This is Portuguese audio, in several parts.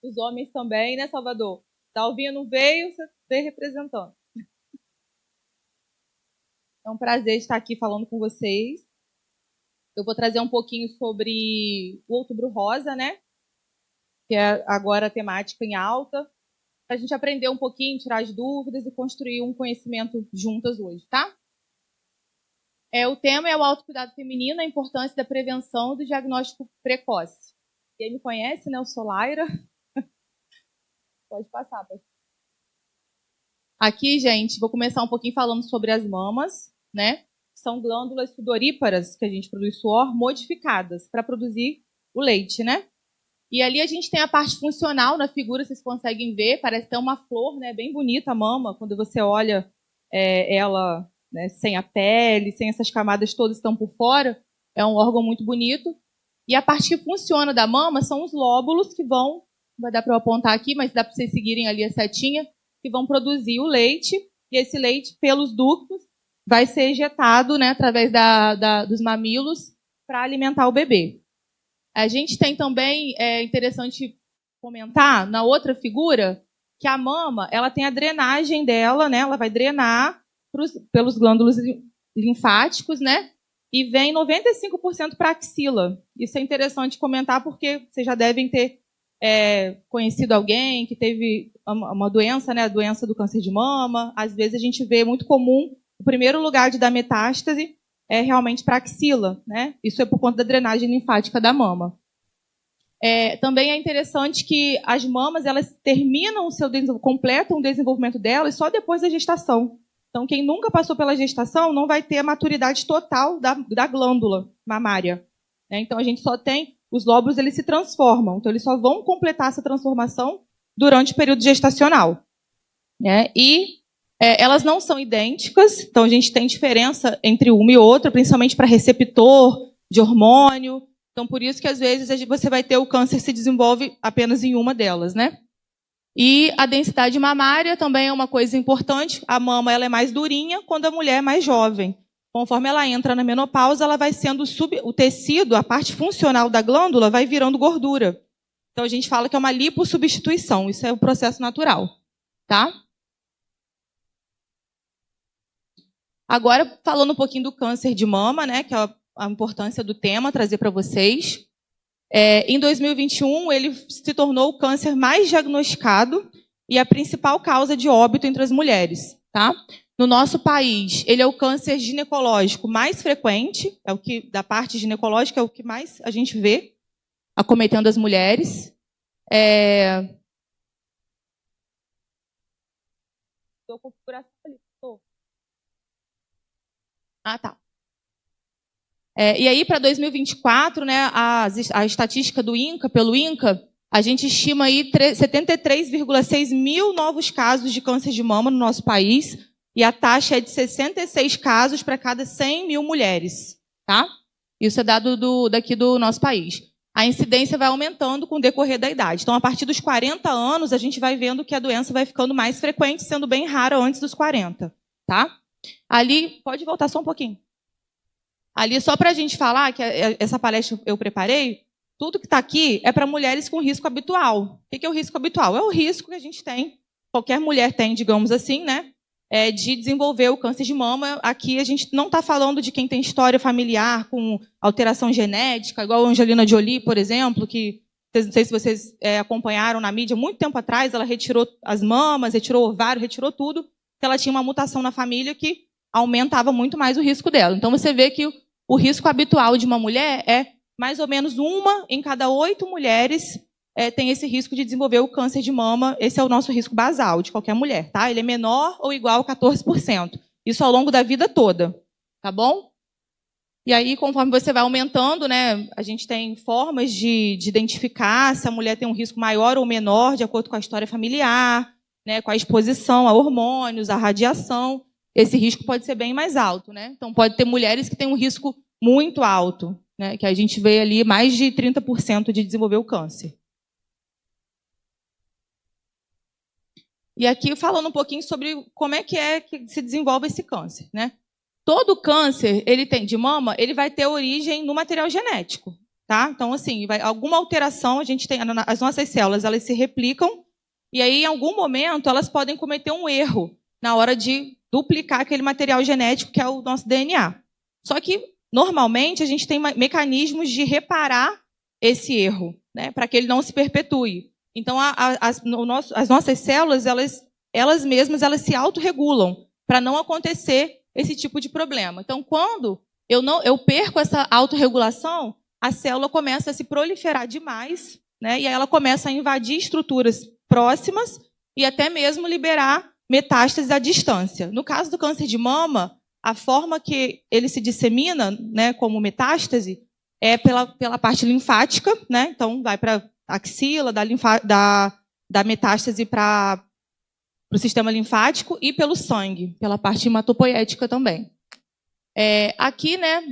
Os homens também, né, Salvador? Dalvinha não veio, você veio representando. É um prazer estar aqui falando com vocês. Eu vou trazer um pouquinho sobre o Outubro Rosa, né? Que é agora a temática em alta, para a gente aprender um pouquinho, tirar as dúvidas e construir um conhecimento juntas hoje, tá? O tema é o autocuidado feminino, a importância da prevenção e do diagnóstico precoce. Quem me conhece, né? Eu sou Laira. Pode passar, pode. Aqui, gente, vou começar um pouquinho falando sobre as mamas, né? São glândulas sudoríparas que a gente produz suor, modificadas para produzir o leite, né? E ali a gente tem a parte funcional na figura, vocês conseguem ver, parece ter uma flor, né? Bem bonita a mama, quando você olha ela, né, sem a pele, sem essas camadas todas que estão por fora, é um órgão muito bonito. E a parte que funciona da mama são os lóbulos que vão, não vai dar para eu apontar aqui, mas dá para vocês seguirem ali a setinha, que vão produzir o leite, e esse leite, pelos ductos, vai ser ejetado, né, através dos mamilos para alimentar o bebê. A gente tem também, é interessante comentar, na outra figura, que a mama ela tem a drenagem dela, né, ela vai drenar pelos glândulos linfáticos, né, e vem 95% para a axila. Isso é interessante comentar porque vocês já devem ter conhecido alguém que teve uma doença, né, a doença do câncer de mama. Às vezes a gente vê muito comum o primeiro lugar de dar metástase é realmente para a axila, né? Isso é por conta da drenagem linfática da mama. Também é interessante que as mamas elas terminam completam o desenvolvimento delas só depois da gestação. Então, quem nunca passou pela gestação não vai ter a maturidade total da glândula mamária, né? Então, a gente só tem os lóbulos, eles se transformam. Então, eles só vão completar essa transformação durante o período gestacional, né? E elas não são idênticas, então a gente tem diferença entre uma e outra, principalmente para receptor de hormônio. Então, por isso que, às vezes, você vai ter o câncer se desenvolve apenas em uma delas, né? E a densidade mamária também é uma coisa importante. A mama ela é mais durinha quando a mulher é mais jovem. Conforme ela entra na menopausa, ela vai sendo o tecido, a parte funcional da glândula, vai virando gordura. Então, a gente fala que é uma lipossubstituição. Isso é o processo natural, tá? Agora, falando um pouquinho do câncer de mama, né, que é a importância do tema, trazer para vocês. Em 2021, ele se tornou o câncer mais diagnosticado e a principal causa de óbito entre as mulheres, tá? No nosso país, ele é o câncer ginecológico mais frequente, é o que da parte ginecológica é o que mais a gente vê acometendo as mulheres. Ah, tá. E aí, para 2024, né, a estatística do INCA, pelo INCA, a gente estima aí 73,6 mil novos casos de câncer de mama no nosso país, e a taxa é de 66 casos para cada 100 mil mulheres, tá? Isso é dado daqui do nosso país. A incidência vai aumentando com o decorrer da idade. Então, a partir dos 40 anos, a gente vai vendo que a doença vai ficando mais frequente, sendo bem rara antes dos 40, tá? Ali, pode voltar só um pouquinho. Ali, só para a gente falar, que essa palestra eu preparei, tudo que está aqui é para mulheres com risco habitual. O que é o risco habitual? É o risco que a gente tem, qualquer mulher tem, digamos assim, né, de desenvolver o câncer de mama. Aqui a gente não está falando de quem tem história familiar com alteração genética, igual a Angelina Jolie, por exemplo, que não sei se vocês acompanharam na mídia, muito tempo atrás, ela retirou as mamas, retirou o ovário, retirou tudo, porque ela tinha uma mutação na família que aumentava muito mais o risco dela. Então, você vê que o risco habitual de uma mulher é mais ou menos 1 em cada 8 mulheres tem esse risco de desenvolver o câncer de mama. Esse é o nosso risco basal de qualquer mulher, tá? Ele é menor ou igual a 14%. Isso ao longo da vida toda, tá bom? E aí, conforme você vai aumentando, né, a gente tem formas de identificar se a mulher tem um risco maior ou menor, de acordo com a história familiar, né, com a exposição a hormônios, a radiação. Esse risco pode ser bem mais alto, né? Então, pode ter mulheres que têm um risco muito alto, né, que a gente vê ali mais de 30% de desenvolver o câncer. E aqui falando um pouquinho sobre como é que se desenvolve esse câncer, né? Todo câncer de mama, ele vai ter origem no material genético, tá? Então, assim, alguma alteração, a gente tem, as nossas células, elas se replicam, e aí, em algum momento, elas podem cometer um erro na hora de duplicar aquele material genético que é o nosso DNA. Só que, normalmente, a gente tem mecanismos de reparar esse erro, né, para que ele não se perpetue. Então, as nossas células, elas mesmas, elas se autorregulam para não acontecer esse tipo de problema. Então, quando eu perco essa autorregulação, a célula começa a se proliferar demais, né, e aí ela começa a invadir estruturas próximas e até mesmo liberar metástases à distância. No caso do câncer de mama, a forma que ele se dissemina, né, como metástase, é pela parte linfática, né? Então vai para a axila, da metástase para o sistema linfático, e pelo sangue, pela parte hematopoética também. Aqui, né,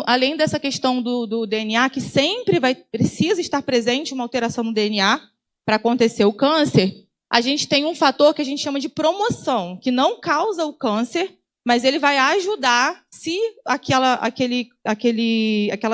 além dessa questão do DNA, que sempre precisa estar presente uma alteração no DNA para acontecer o câncer, a gente tem um fator que a gente chama de promoção, que não causa o câncer, mas ele vai ajudar, se aquela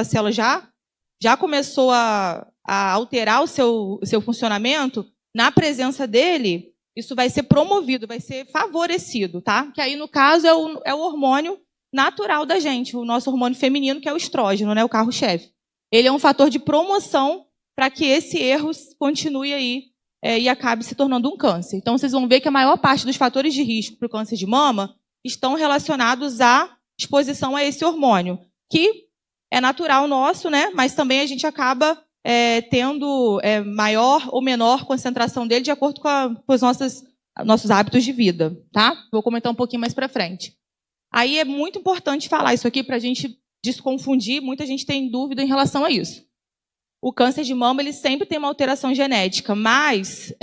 célula já começou a alterar o seu funcionamento, na presença dele, isso vai ser promovido, vai ser favorecido, tá? Que aí, no caso, é o hormônio natural da gente, o nosso hormônio feminino, que é o estrógeno, né, o carro-chefe. Ele é um fator de promoção para que esse erro continue aí e acabe se tornando um câncer. Então, vocês vão ver que a maior parte dos fatores de risco para o câncer de mama estão relacionados à exposição a esse hormônio, que é natural nosso, né? Mas também a gente acaba tendo maior ou menor concentração dele de acordo com os nossos hábitos de vida, tá? Vou comentar um pouquinho mais para frente. Aí é muito importante falar isso aqui para a gente desconfundir, muita gente tem dúvida em relação a isso. O câncer de mama, ele sempre tem uma alteração genética, mas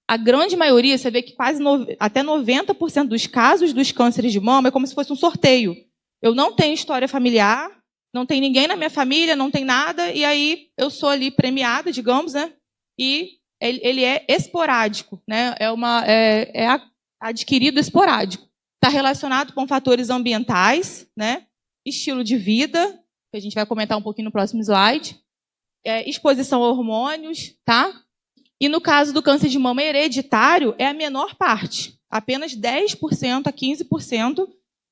a grande maioria, você vê que até 90% dos casos dos cânceres de mama é como se fosse um sorteio. Eu não tenho história familiar, não tem ninguém na minha família, não tem nada, e aí eu sou ali premiada, digamos, né? E ele é esporádico, né? É adquirido esporádico. Está relacionado com fatores ambientais, né? Estilo de vida, que a gente vai comentar um pouquinho no próximo slide, exposição a hormônios, tá? E no caso do câncer de mama hereditário, é a menor parte. Apenas 10% a 15%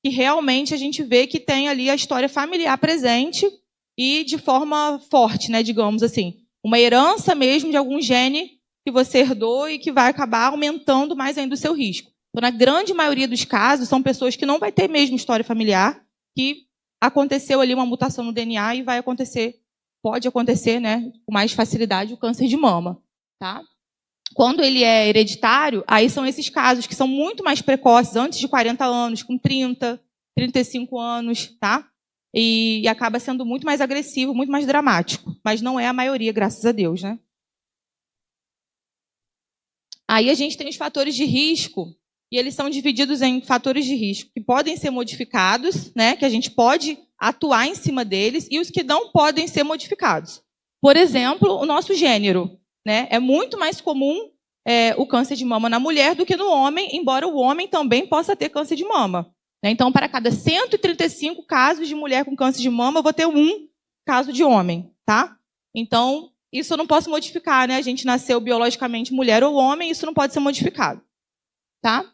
que realmente a gente vê que tem ali a história familiar presente e de forma forte, né, digamos assim. Uma herança mesmo de algum gene que você herdou e que vai acabar aumentando mais ainda o seu risco. Então, na grande maioria dos casos, são pessoas que não vai ter mesmo história familiar, que aconteceu ali uma mutação no DNA e pode acontecer, né, com mais facilidade, o câncer de mama. Tá? Quando ele é hereditário, aí são esses casos que são muito mais precoces, antes de 40 anos, com 30, 35 anos, tá? E acaba sendo muito mais agressivo, muito mais dramático. Mas não é a maioria, graças a Deus, né? Aí a gente tem os fatores de risco, e eles são divididos em fatores de risco que podem ser modificados, né? Que a gente pode atuar em cima deles, e os que não podem ser modificados. Por exemplo, o nosso gênero. Né? É muito mais comum o câncer de mama na mulher do que no homem, embora o homem também possa ter câncer de mama. Né? Então, para cada 135 casos de mulher com câncer de mama, eu vou ter um caso de homem. Tá? Então, isso eu não posso modificar. Né? A gente nasceu biologicamente mulher ou homem, isso não pode ser modificado. Tá?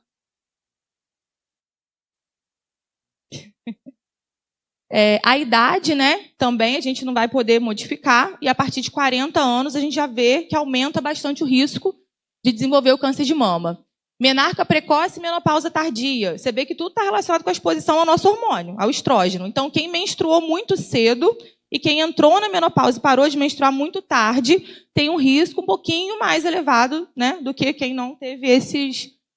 A idade, né, também a gente não vai poder modificar, e a partir de 40 anos a gente já vê que aumenta bastante o risco de desenvolver o câncer de mama. Menarca precoce e menopausa tardia. Você vê que tudo está relacionado com a exposição ao nosso hormônio, ao estrógeno. Então, quem menstruou muito cedo e quem entrou na menopausa e parou de menstruar muito tarde tem um risco um pouquinho mais elevado, né, do que quem não teve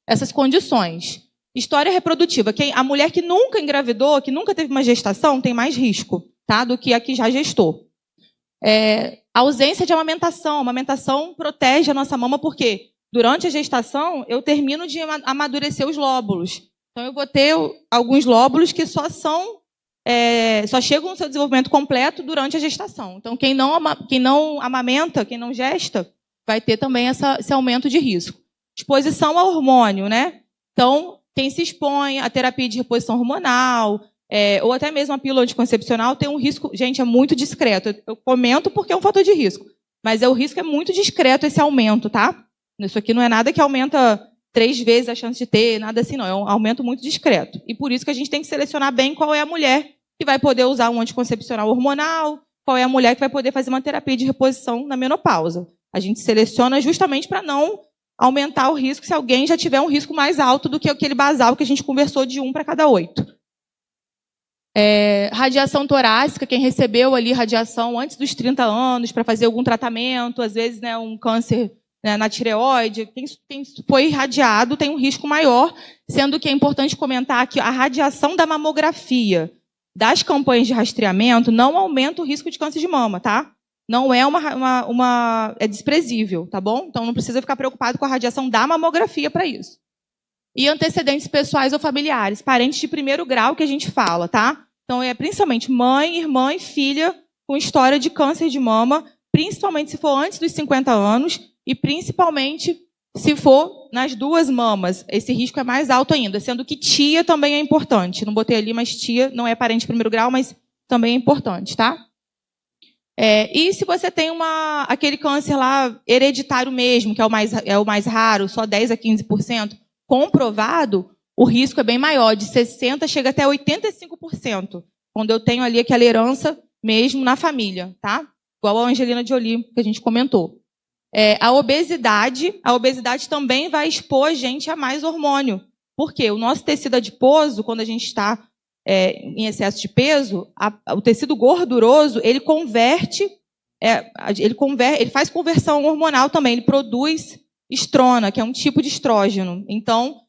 essas condições. História reprodutiva. A mulher que nunca engravidou, que nunca teve uma gestação, tem mais risco, tá, do que a que já gestou. A ausência de amamentação. A amamentação protege a nossa mama porque durante a gestação eu termino de amadurecer os lóbulos. Então eu vou ter alguns lóbulos que só chegam no seu desenvolvimento completo durante a gestação. Então quem não amamenta, quem não gesta, vai ter também esse aumento de risco. Exposição a hormônio, né? Então quem se expõe à terapia de reposição hormonal, ou até mesmo a pílula anticoncepcional, tem um risco, gente, é muito discreto. Eu comento porque é um fator de risco, mas o risco é muito discreto esse aumento, tá? Isso aqui não é nada que aumenta 3 vezes a chance de ter, nada assim, não. É um aumento muito discreto. E por isso que a gente tem que selecionar bem qual é a mulher que vai poder usar um anticoncepcional hormonal, qual é a mulher que vai poder fazer uma terapia de reposição na menopausa. A gente seleciona justamente para não aumentar o risco se alguém já tiver um risco mais alto do que aquele basal que a gente conversou de 1 para cada 8. Radiação torácica, quem recebeu ali radiação antes dos 30 anos para fazer algum tratamento, às vezes, né, um câncer, né, na tireoide, quem foi irradiado tem um risco maior, sendo que é importante comentar que a radiação da mamografia das campanhas de rastreamento não aumenta o risco de câncer de mama, tá? Não é é desprezível, tá bom? Então não precisa ficar preocupado com a radiação da mamografia para isso. E antecedentes pessoais ou familiares, parentes de primeiro grau que a gente fala, tá? Então é principalmente mãe, irmã e filha com história de câncer de mama, principalmente se for antes dos 50 anos e principalmente se for nas 2 mamas. Esse risco é mais alto ainda, sendo que tia também é importante. Não botei ali, mas tia não é parente de primeiro grau, mas também é importante, tá? E se você tem aquele câncer lá hereditário mesmo, que é o mais raro, só 10 a 15%, comprovado, o risco é bem maior, de 60% chega até 85%, quando eu tenho ali aquela herança mesmo na família, tá? Igual a Angelina Jolie, que a gente comentou. A obesidade também vai expor a gente a mais hormônio. Por quê? O nosso tecido adiposo, quando a gente está em excesso de peso, o tecido gorduroso, ele faz conversão hormonal também, ele produz estrona, que é um tipo de estrógeno. Então,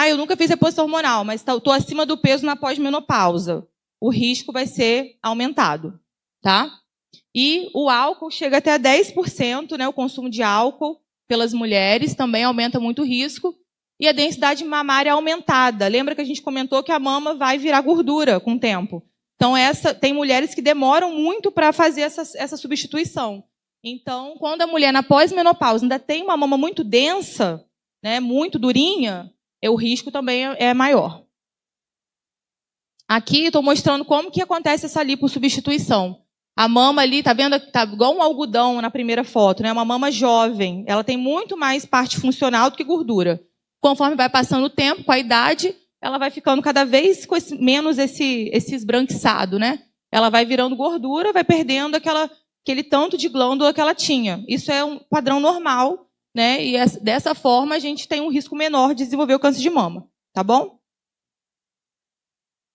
eu nunca fiz reposição hormonal, mas estou acima do peso na pós-menopausa. O risco vai ser aumentado, tá? E o álcool chega até a 10%, né, o consumo de álcool pelas mulheres também aumenta muito o risco. E a densidade mamária aumentada. Lembra que a gente comentou que a mama vai virar gordura com o tempo. Então, tem mulheres que demoram muito para fazer essa substituição. Então, quando a mulher na pós-menopausa ainda tem uma mama muito densa, né, muito durinha, o risco também é maior. Aqui estou mostrando como que acontece essa lipossubstituição. A mama ali, tá vendo? Tá igual um algodão na primeira foto, né? Uma mama jovem. Ela tem muito mais parte funcional do que gordura. Conforme vai passando o tempo, com a idade, ela vai ficando cada vez com menos esse esbranquiçado, né? Ela vai virando gordura, vai perdendo aquele tanto de glândula que ela tinha. Isso é um padrão normal, né? E dessa forma a gente tem um risco menor de desenvolver o câncer de mama, tá bom?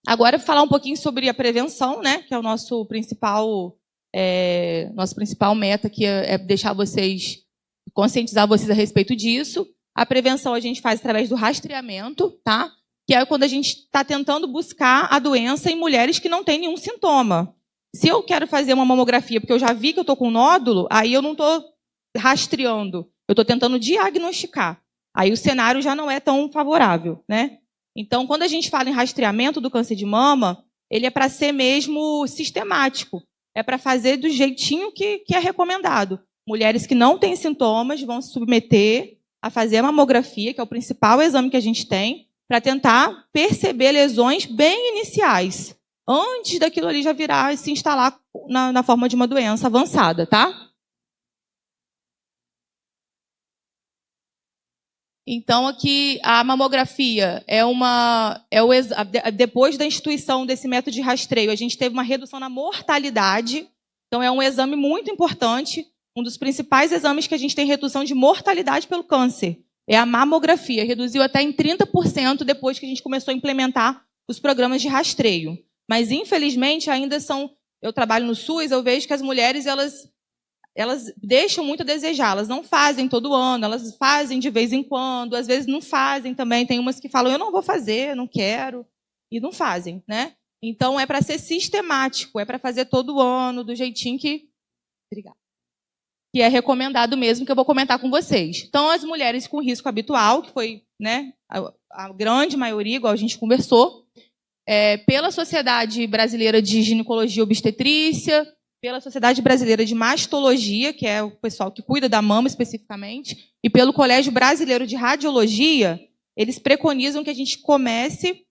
Agora, falar um pouquinho sobre a prevenção, né? Que é o nosso principal meta, que é conscientizar vocês a respeito disso. A prevenção a gente faz através do rastreamento, tá? Que é quando a gente está tentando buscar a doença em mulheres que não têm nenhum sintoma. Se eu quero fazer uma mamografia porque eu já vi que eu estou com nódulo, aí eu não estou rastreando, eu estou tentando diagnosticar. Aí o cenário já não é tão favorável, né? Então, quando a gente fala em rastreamento do câncer de mama, ele é para ser mesmo sistemático. É para fazer do jeitinho que é recomendado. Mulheres que não têm sintomas vão se submeter a fazer a mamografia, que é o principal exame que a gente tem, para tentar perceber lesões bem iniciais, antes daquilo ali já virar e se instalar na forma de uma doença avançada, tá? Então, aqui, a mamografia depois da instituição desse método de rastreio, a gente teve uma redução na mortalidade. Então, é um exame muito importante. Um dos principais exames que a gente tem redução de mortalidade pelo câncer é a mamografia. Reduziu até em 30% depois que a gente começou a implementar os programas de rastreio. Mas, infelizmente, ainda eu trabalho no SUS, eu vejo que as mulheres, elas deixam muito a desejar. Elas não fazem todo ano, elas fazem de vez em quando, às vezes não fazem também. Tem umas que falam, eu não vou fazer, não quero, e não fazem, né? Então, é para ser sistemático, é para fazer todo ano, do jeitinho que... Obrigada. Que é recomendado mesmo, que eu vou comentar com vocês. Então, as mulheres com risco habitual, que foi, né, a grande maioria, igual a gente conversou, pela Sociedade Brasileira de Ginecologia e Obstetrícia, pela Sociedade Brasileira de Mastologia, que é o pessoal que cuida da mama especificamente, e pelo Colégio Brasileiro de Radiologia, eles preconizam que a gente comece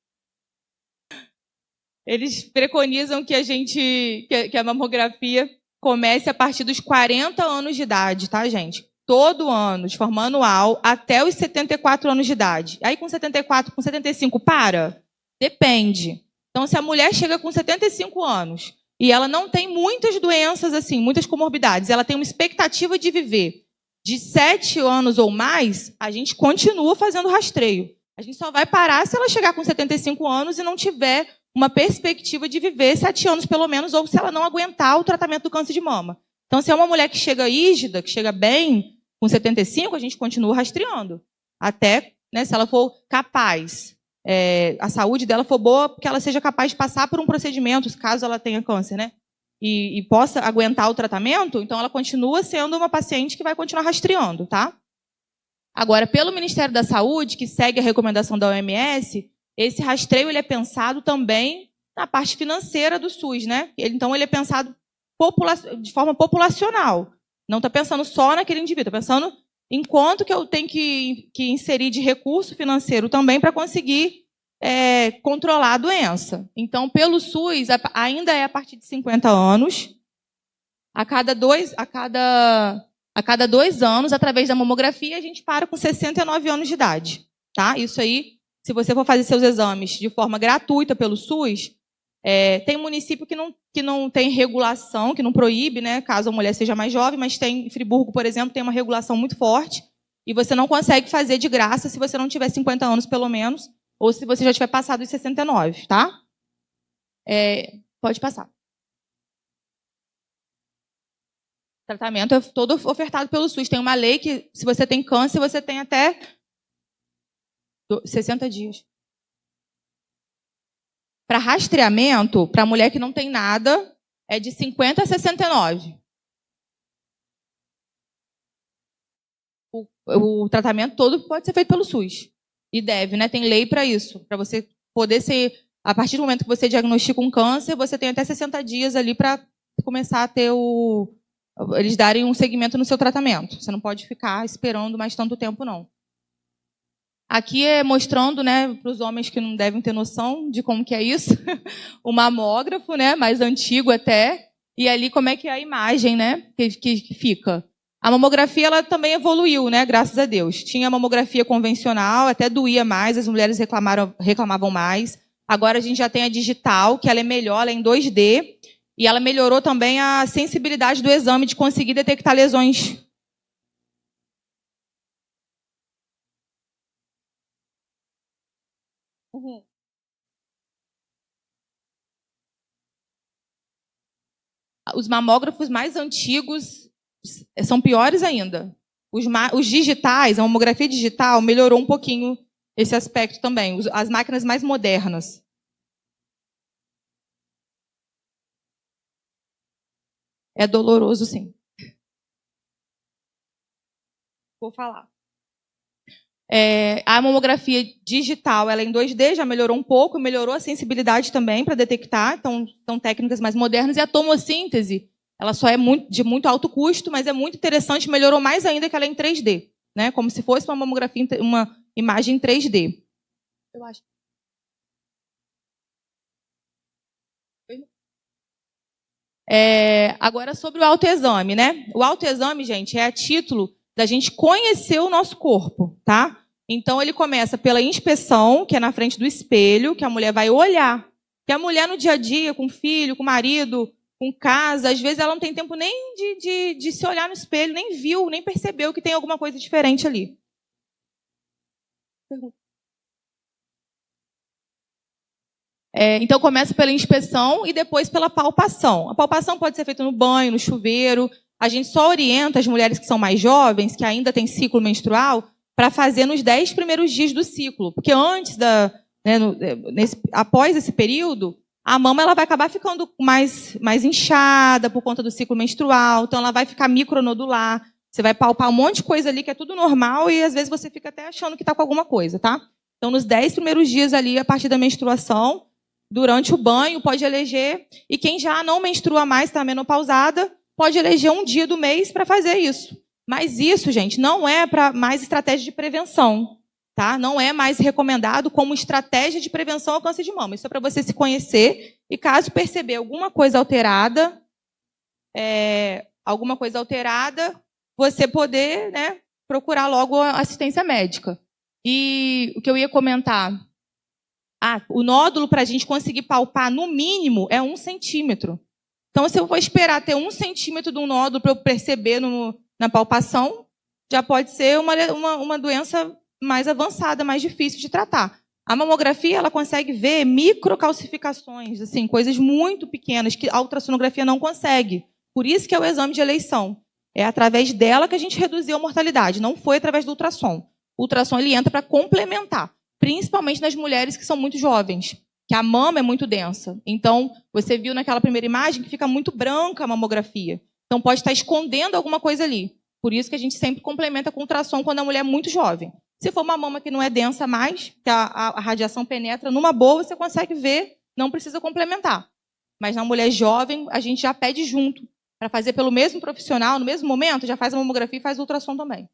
Eles preconizam que que a mamografia comece a partir dos 40 anos de idade, tá, gente? Todo ano, de forma anual, até os 74 anos de idade. Aí com 74, com 75, para? Depende. Então, se a mulher chega com 75 anos e ela não tem muitas doenças, assim, muitas comorbidades, ela tem uma expectativa de viver de 7 anos ou mais, a gente continua fazendo rastreio. A gente só vai parar se ela chegar com 75 anos e não tiver uma perspectiva de viver 7 anos pelo menos, ou se ela não aguentar o tratamento do câncer de mama. Então, se é uma mulher que chega rígida, que chega bem, com 75, a gente continua rastreando. Até, né, se ela for capaz, a saúde dela for boa, porque ela seja capaz de passar por um procedimento, caso ela tenha câncer, né? E possa aguentar o tratamento, então ela continua sendo uma paciente que vai continuar rastreando, tá? Agora, pelo Ministério da Saúde, que segue a recomendação da OMS, esse rastreio ele é pensado também na parte financeira do SUS, né? Então, ele é pensado de forma populacional. Não está pensando só naquele indivíduo, está pensando em quanto que eu tenho que inserir de recurso financeiro também para conseguir controlar a doença. Então, pelo SUS, ainda é a partir de 50 anos, a cada 2 anos, através da mamografia, a gente para com 69 anos de idade. Tá? Isso aí, se você for fazer seus exames de forma gratuita pelo SUS, tem município que não tem regulação, que não proíbe, né, caso a mulher seja mais jovem, mas tem, em Friburgo, por exemplo, tem uma regulação muito forte, e você não consegue fazer de graça se você não tiver 50 anos, pelo menos, ou se você já tiver passado os 69, tá? Pode passar. O tratamento é todo ofertado pelo SUS. Tem uma lei que, se você tem câncer, você tem até 60 dias. Para rastreamento, para mulher que não tem nada, é de 50 a 69. O tratamento todo pode ser feito pelo SUS. E deve, né? Tem lei para isso. Para você poder ser... A partir do momento que você diagnostica um câncer, você tem até 60 dias ali para começar a ter eles darem um segmento no seu tratamento. Você não pode ficar esperando mais tanto tempo, não. Aqui é mostrando, né, para os homens que não devem ter noção de como que é isso, o mamógrafo, né, mais antigo até, e ali como é que é a imagem, né, que fica. A mamografia, ela também evoluiu, né, graças a Deus. Tinha a mamografia convencional, até doía mais, as mulheres reclamavam mais. Agora a gente já tem a digital, que ela é melhor, ela é em 2D, e ela melhorou também a sensibilidade do exame de conseguir detectar lesões. Uhum. Os mamógrafos mais antigos são piores ainda. Os digitais, a mamografia digital melhorou um pouquinho esse aspecto também. As máquinas mais modernas. É doloroso, sim. Vou falar. A mamografia digital, ela é em 2D, já melhorou um pouco, melhorou a sensibilidade também para detectar, então são técnicas mais modernas. E a tomossíntese, ela só é de muito alto custo, mas é muito interessante, melhorou mais ainda que ela é em 3D, né? Como se fosse uma mamografia, uma imagem em 3D. Eu acho. Agora, sobre o autoexame, né? O autoexame, gente, é a título da gente conhecer o nosso corpo, tá? Então, ele começa pela inspeção, que é na frente do espelho, que a mulher vai olhar. Que a mulher, no dia a dia, com filho, com marido, com casa, às vezes ela não tem tempo nem de se olhar no espelho, nem viu, nem percebeu que tem alguma coisa diferente ali. Então, começa pela inspeção e depois pela palpação. A palpação pode ser feita no banho, no chuveiro. A gente só orienta as mulheres que são mais jovens, que ainda têm ciclo menstrual, para fazer nos 10 primeiros dias do ciclo. Porque antes após esse período, a mama ela vai acabar ficando mais inchada por conta do ciclo menstrual. Então, ela vai ficar micronodular. Você vai palpar um monte de coisa ali que é tudo normal e, às vezes, você fica até achando que está com alguma coisa, tá? Então, nos 10 primeiros dias ali, a partir da menstruação, durante o banho, pode eleger. E quem já não menstrua mais, está menopausada, pode eleger um dia do mês para fazer isso. Mas isso, gente, não é para mais estratégia de prevenção. Tá? Não é mais recomendado como estratégia de prevenção ao câncer de mama. Isso é para você se conhecer E caso perceber alguma coisa alterada, você poder, né, procurar logo a assistência médica. E o que eu ia comentar, o nódulo, para a gente conseguir palpar, no mínimo, é 1 centímetro. Então, se eu for esperar ter 1 centímetro de um nódulo para eu perceber na palpação, já pode ser uma doença mais avançada, mais difícil de tratar. A mamografia, ela consegue ver microcalcificações, assim, coisas muito pequenas que a ultrassonografia não consegue. Por isso que é o exame de eleição. É através dela que a gente reduziu a mortalidade, não foi através do ultrassom. O ultrassom, ele entra para complementar, principalmente nas mulheres que são muito jovens, que a mama é muito densa. Então, você viu naquela primeira imagem que fica muito branca a mamografia. Então, pode estar escondendo alguma coisa ali. Por isso que a gente sempre complementa com ultrassom quando a mulher é muito jovem. Se for uma mama que não é densa mais, que a radiação penetra numa boa, você consegue ver, não precisa complementar. Mas na mulher jovem, a gente já pede junto, para fazer pelo mesmo profissional, no mesmo momento, já faz a mamografia e faz o ultrassom também.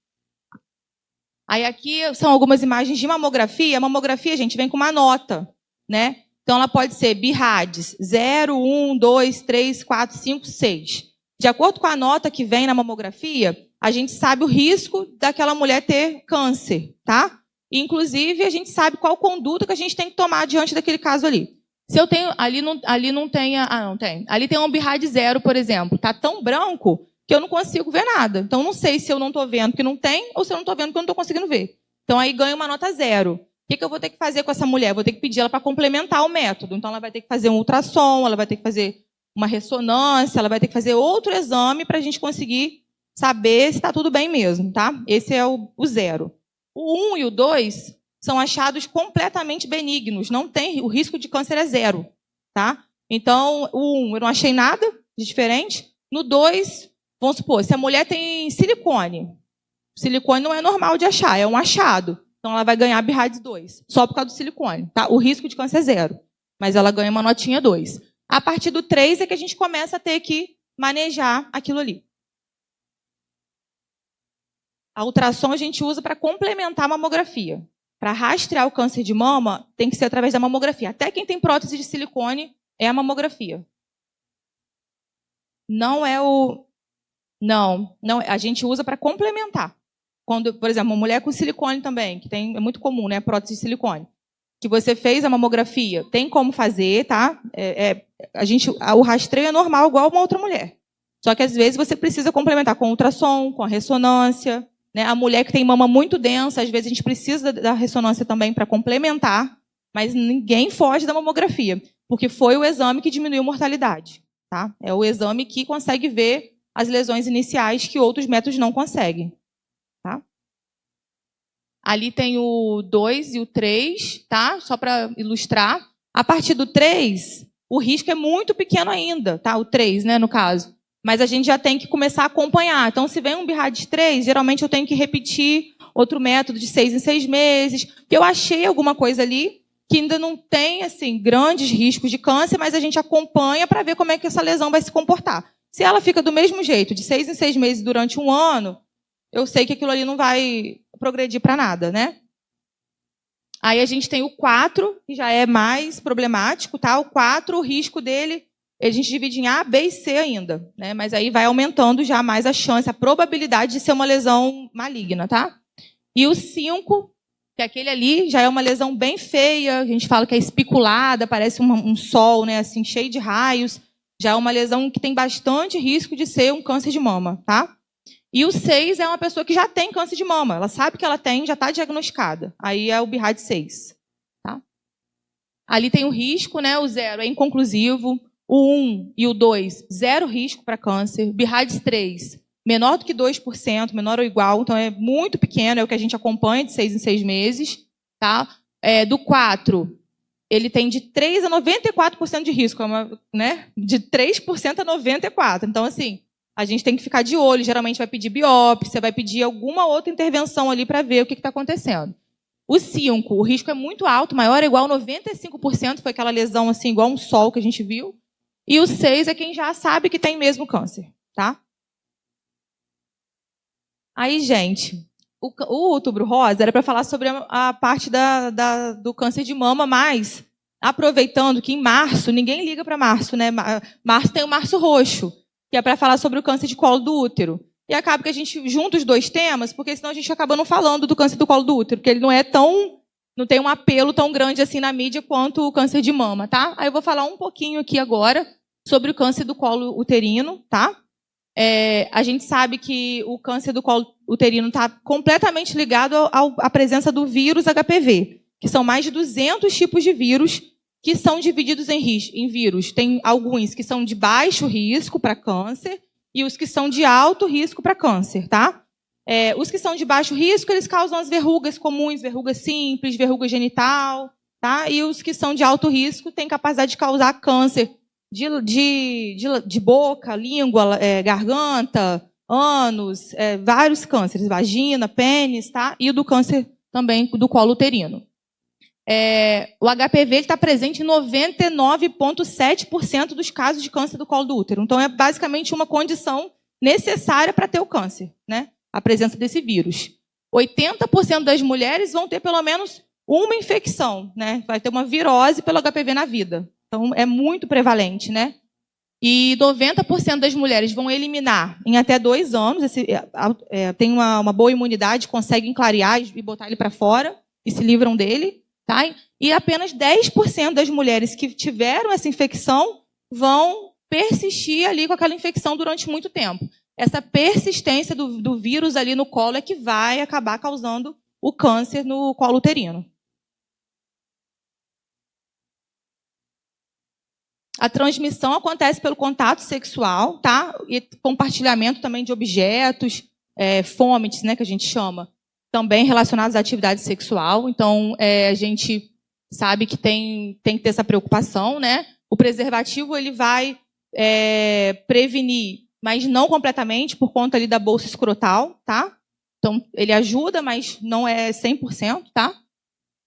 Aí aqui são algumas imagens de mamografia. A mamografia, gente, vem com uma nota, né? Então ela pode ser BIRADS 0, 1, 2, 3, 4, 5, 6. De acordo com a nota que vem na mamografia, a gente sabe o risco daquela mulher ter câncer, tá? E, inclusive, a gente sabe qual conduta que a gente tem que tomar diante daquele caso ali. Se eu tenho, ali não tem, não tem. Ali tem um BIRAD 0, por exemplo. Tá tão branco que eu não consigo ver nada. Então, não sei se eu não estou vendo que não tem ou se eu não estou vendo que eu não estou conseguindo ver. Então, aí ganha uma nota 0. O que eu vou ter que fazer com essa mulher? Vou ter que pedir ela para complementar o método. Então, ela vai ter que fazer um ultrassom, ela vai ter que fazer uma ressonância, ela vai ter que fazer outro exame para a gente conseguir saber se está tudo bem mesmo, tá? Esse é o 0. O 1 e o 2 são achados completamente benignos. Não tem, o risco de câncer é 0, tá? Então, o 1 eu não achei nada de diferente. No 2, vamos supor, se a mulher tem silicone. Silicone não é normal de achar, é um achado. Então, ela vai ganhar BIRADS 2, só por causa do silicone, tá? O risco de câncer é 0, mas ela ganha uma notinha 2. A partir do 3 é que a gente começa a ter que manejar aquilo ali. A ultrassom a gente usa para complementar a mamografia. Para rastrear o câncer de mama, tem que ser através da mamografia. Até quem tem prótese de silicone é a mamografia. Não é o... Não, a gente usa para complementar. Quando, por exemplo, uma mulher com silicone também, que é muito comum, né, prótese de silicone, que você fez a mamografia, tem como fazer, tá? O rastreio é normal, igual uma outra mulher. Só que, às vezes, você precisa complementar com ultrassom, com a ressonância, né? A mulher que tem mama muito densa, às vezes a gente precisa da ressonância também para complementar, mas ninguém foge da mamografia, porque foi o exame que diminuiu a mortalidade, tá? É o exame que consegue ver as lesões iniciais que outros métodos não conseguem, tá? Ali tem o 2 e o 3, tá? Só para ilustrar. A partir do 3, o risco é muito pequeno ainda, tá? O 3, né, no caso. Mas a gente já tem que começar a acompanhar. Então, se vem um BIRADS 3, geralmente eu tenho que repetir outro método de 6 em 6 meses. Porque eu achei alguma coisa ali que ainda não tem, assim, grandes riscos de câncer, mas a gente acompanha para ver como é que essa lesão vai se comportar. Se ela fica do mesmo jeito, de 6 em 6 meses durante um ano, eu sei que aquilo ali não vai progredir para nada, né? Aí a gente tem o 4, que já é mais problemático, tá? O 4, o risco dele, a gente divide em A, B e C ainda, né? Mas aí vai aumentando já mais a chance, a probabilidade de ser uma lesão maligna, tá? E o 5, que aquele ali já é uma lesão bem feia, a gente fala que é espiculada, parece um sol, né? Assim, cheio de raios. Já é uma lesão que tem bastante risco de ser um câncer de mama, tá? E o 6 é uma pessoa que já tem câncer de mama. Ela sabe que ela tem, já está diagnosticada. Aí é o BIRADS 6. Tá? Ali tem o risco, né? O 0 é inconclusivo. O 1 e o 2, 0 risco para câncer. BIRADS 3, menor do que 2%, menor ou igual. Então é muito pequeno, é o que a gente acompanha de 6 em 6 meses. Tá? Do 4, ele tem de 3 a 94% de risco. Né? De 3% a 94%. Então, assim... A gente tem que ficar de olho, geralmente vai pedir biópsia, vai pedir alguma outra intervenção ali para ver o que está acontecendo. O 5, o risco é muito alto, maior ou igual a 95%, foi aquela lesão assim, igual um sol que a gente viu. E o 6 é quem já sabe que tem mesmo câncer, tá? Aí, gente, o Outubro Rosa era para falar sobre a parte do câncer de mama, mas aproveitando que em março, ninguém liga para março, né? Março tem o Março Roxo, que é para falar sobre o câncer de colo do útero. E acaba que a gente junta os dois temas, porque senão a gente acaba não falando do câncer do colo do útero, porque ele não tem um apelo tão grande assim na mídia quanto o câncer de mama, tá? Aí eu vou falar um pouquinho aqui agora sobre o câncer do colo uterino, tá? A gente sabe que o câncer do colo uterino está completamente ligado à presença do vírus HPV, que são mais de 200 tipos de vírus que são divididos em vírus. Tem alguns que são de baixo risco para câncer e os que são de alto risco para câncer, tá? Os que são de baixo risco, eles causam as verrugas comuns, verrugas simples, verruga genital, tá? E os que são de alto risco têm capacidade de causar câncer de boca, língua, garganta, ânus, vários cânceres, vagina, pênis, tá? E o do câncer também do colo uterino. O HPV está presente em 99,7% dos casos de câncer do colo do útero. Então, é basicamente uma condição necessária para ter o câncer, né? A presença desse vírus. 80% das mulheres vão ter pelo menos uma infecção, né? Vai ter uma virose pelo HPV na vida. Então, é muito prevalente, né? E 90% das mulheres vão eliminar em até 2 anos. Tem uma boa imunidade, conseguem clarear e botar ele para fora e se livram dele. Tá? E apenas 10% das mulheres que tiveram essa infecção vão persistir ali com aquela infecção durante muito tempo. Essa persistência do vírus ali no colo é que vai acabar causando o câncer no colo uterino. A transmissão acontece pelo contato sexual, tá? E compartilhamento também de objetos, fomites, né, que a gente chama, também relacionados à atividade sexual. Então, a gente sabe que tem que ter essa preocupação, né? O preservativo ele vai prevenir, mas não completamente, por conta ali da bolsa escrotal, tá? Então, ele ajuda, mas não é 100%, tá?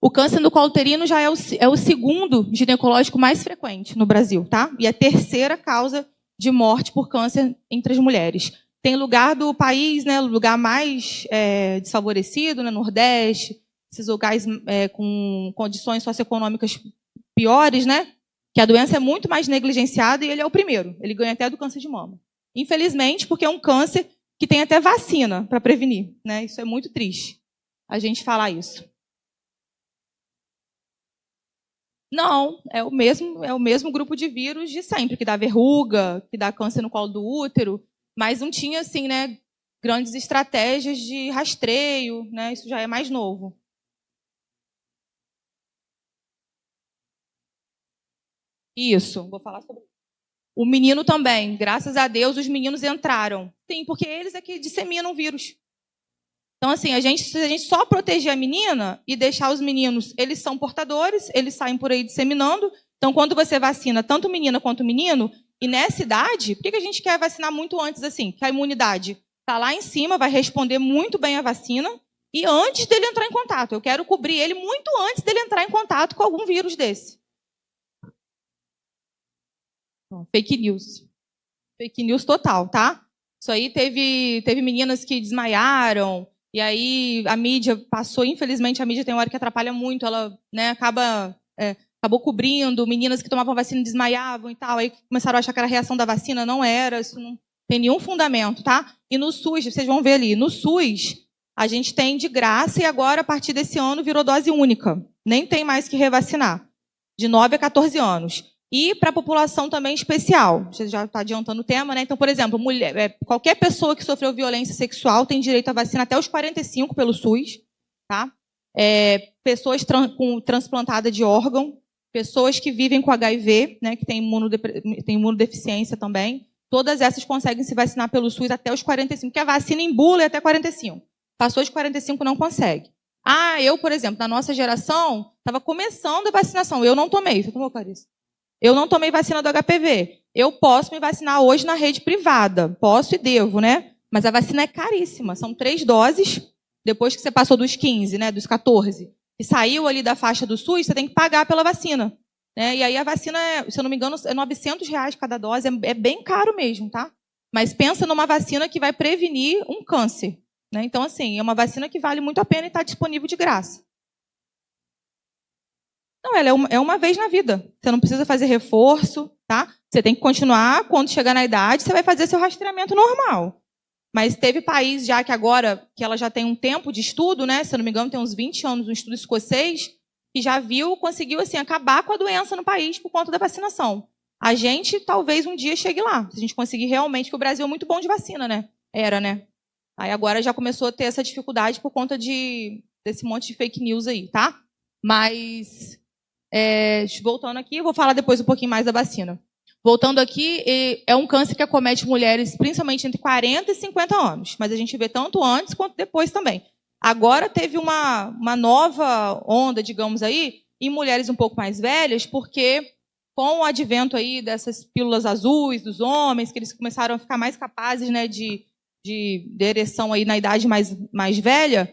O câncer no colo uterino já é o segundo ginecológico mais frequente no Brasil, tá? E a terceira causa de morte por câncer entre as mulheres. Tem lugar do país, né, lugar mais desfavorecido, né, Nordeste, esses lugares com condições socioeconômicas piores, né, que a doença é muito mais negligenciada e ele é o primeiro. Ele ganha até do câncer de mama. Infelizmente, porque é um câncer que tem até vacina para prevenir, né? Isso é muito triste, a gente falar isso. Não, é o mesmo grupo de vírus de sempre, que dá verruga, que dá câncer no colo do útero, mas não tinha, assim, né, grandes estratégias de rastreio, né? Isso já é mais novo. Isso, vou falar sobre. O menino também, graças a Deus, os meninos entraram. Sim, porque eles é que disseminam o vírus. Então, assim, se a gente só proteger a menina e deixar os meninos, eles são portadores, eles saem por aí disseminando. Então, quando você vacina tanto menina quanto menino, e nessa idade, por que a gente quer vacinar muito antes assim? Que a imunidade está lá em cima, vai responder muito bem a vacina, e antes dele entrar em contato. Eu quero cobrir ele muito antes dele entrar em contato com algum vírus desse. Fake news. Fake news total, tá? Isso aí teve meninas que desmaiaram, e aí a mídia passou, infelizmente a mídia tem uma hora que atrapalha muito, ela, né, acabou cobrindo, meninas que tomavam vacina e desmaiavam e tal, aí começaram a achar que era a reação da vacina, não era, isso não tem nenhum fundamento, tá? E no SUS, vocês vão ver ali, no SUS a gente tem de graça e agora a partir desse ano virou dose única, nem tem mais que revacinar, de 9 a 14 anos. E para a população também especial. Você já está adiantando o tema, né? Então, por exemplo, qualquer pessoa que sofreu violência sexual tem direito à vacina até os 45 pelo SUS. Tá? Pessoas com transplantada de órgão, pessoas que vivem com HIV, né, que tem imunodeficiência também. Todas essas conseguem se vacinar pelo SUS até os 45, porque a vacina em bula é até 45. Passou de 45 não consegue. Eu, por exemplo, na nossa geração, estava começando a vacinação. Eu não tomei. Você tomou, Clarice? Eu não tomei vacina do HPV. Eu posso me vacinar hoje na rede privada. Posso e devo, né? Mas a vacina é caríssima. São 3 doses. Depois que você passou dos 15, né? Dos 14. E saiu ali da faixa do SUS, você tem que pagar pela vacina. Né? E aí a vacina, se eu não me engano, é R$900 cada dose. É bem caro mesmo, tá? Mas pensa numa vacina que vai prevenir um câncer. Né? Então, assim, é uma vacina que vale muito a pena e está disponível de graça. Não, ela é uma vez na vida. Você não precisa fazer reforço, tá? Você tem que continuar, quando chegar na idade, você vai fazer seu rastreamento normal. Mas teve país já que agora, que ela já tem um tempo de estudo, né? Se eu não me engano, tem uns 20 anos, um estudo escocês, que já conseguiu assim, acabar com a doença no país por conta da vacinação. A gente talvez um dia chegue lá, se a gente conseguir realmente, porque o Brasil é muito bom de vacina, né? Era, né? Aí agora já começou a ter essa dificuldade por conta desse monte de fake news aí, tá? Mas, voltando aqui, eu vou falar depois um pouquinho mais da vacina. Voltando aqui, é um câncer que acomete mulheres principalmente entre 40 e 50 anos, mas a gente vê tanto antes quanto depois também. Agora teve uma nova onda, digamos aí, em mulheres um pouco mais velhas, porque com o advento aí dessas pílulas azuis dos homens, que eles começaram a ficar mais capazes, né, de ereção aí na idade mais velha,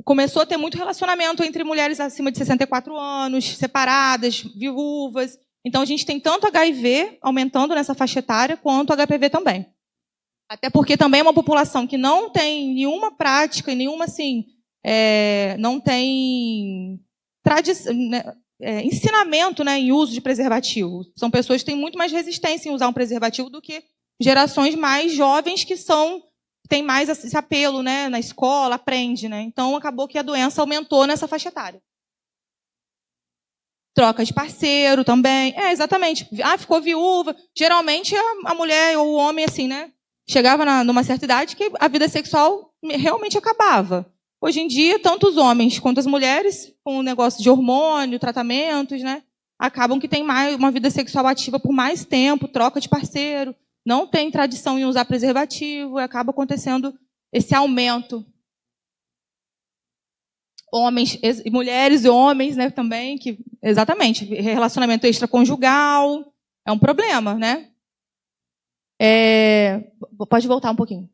começou a ter muito relacionamento entre mulheres acima de 64 anos, separadas, viúvas. Então, a gente tem tanto HIV aumentando nessa faixa etária, quanto HPV também. Até porque também é uma população que não tem nenhuma prática, nenhuma, assim, não tem ensinamento, né, em uso de preservativo. São pessoas que têm muito mais resistência em usar um preservativo do que gerações mais jovens que têm mais esse apelo, né, na escola, aprende, né? Então, acabou que a doença aumentou nessa faixa etária. Troca de parceiro também. Exatamente. Ficou viúva. Geralmente a mulher ou o homem, assim, né? Chegava numa certa idade que a vida sexual realmente acabava. Hoje em dia, tanto os homens quanto as mulheres, com o negócio de hormônio, tratamentos, né? Acabam que tem uma vida sexual ativa por mais tempo, troca de parceiro, não tem tradição em usar preservativo, e acaba acontecendo esse aumento. Homens, mulheres e homens, né, também, que exatamente, relacionamento extraconjugal é um problema, né? Pode voltar um pouquinho.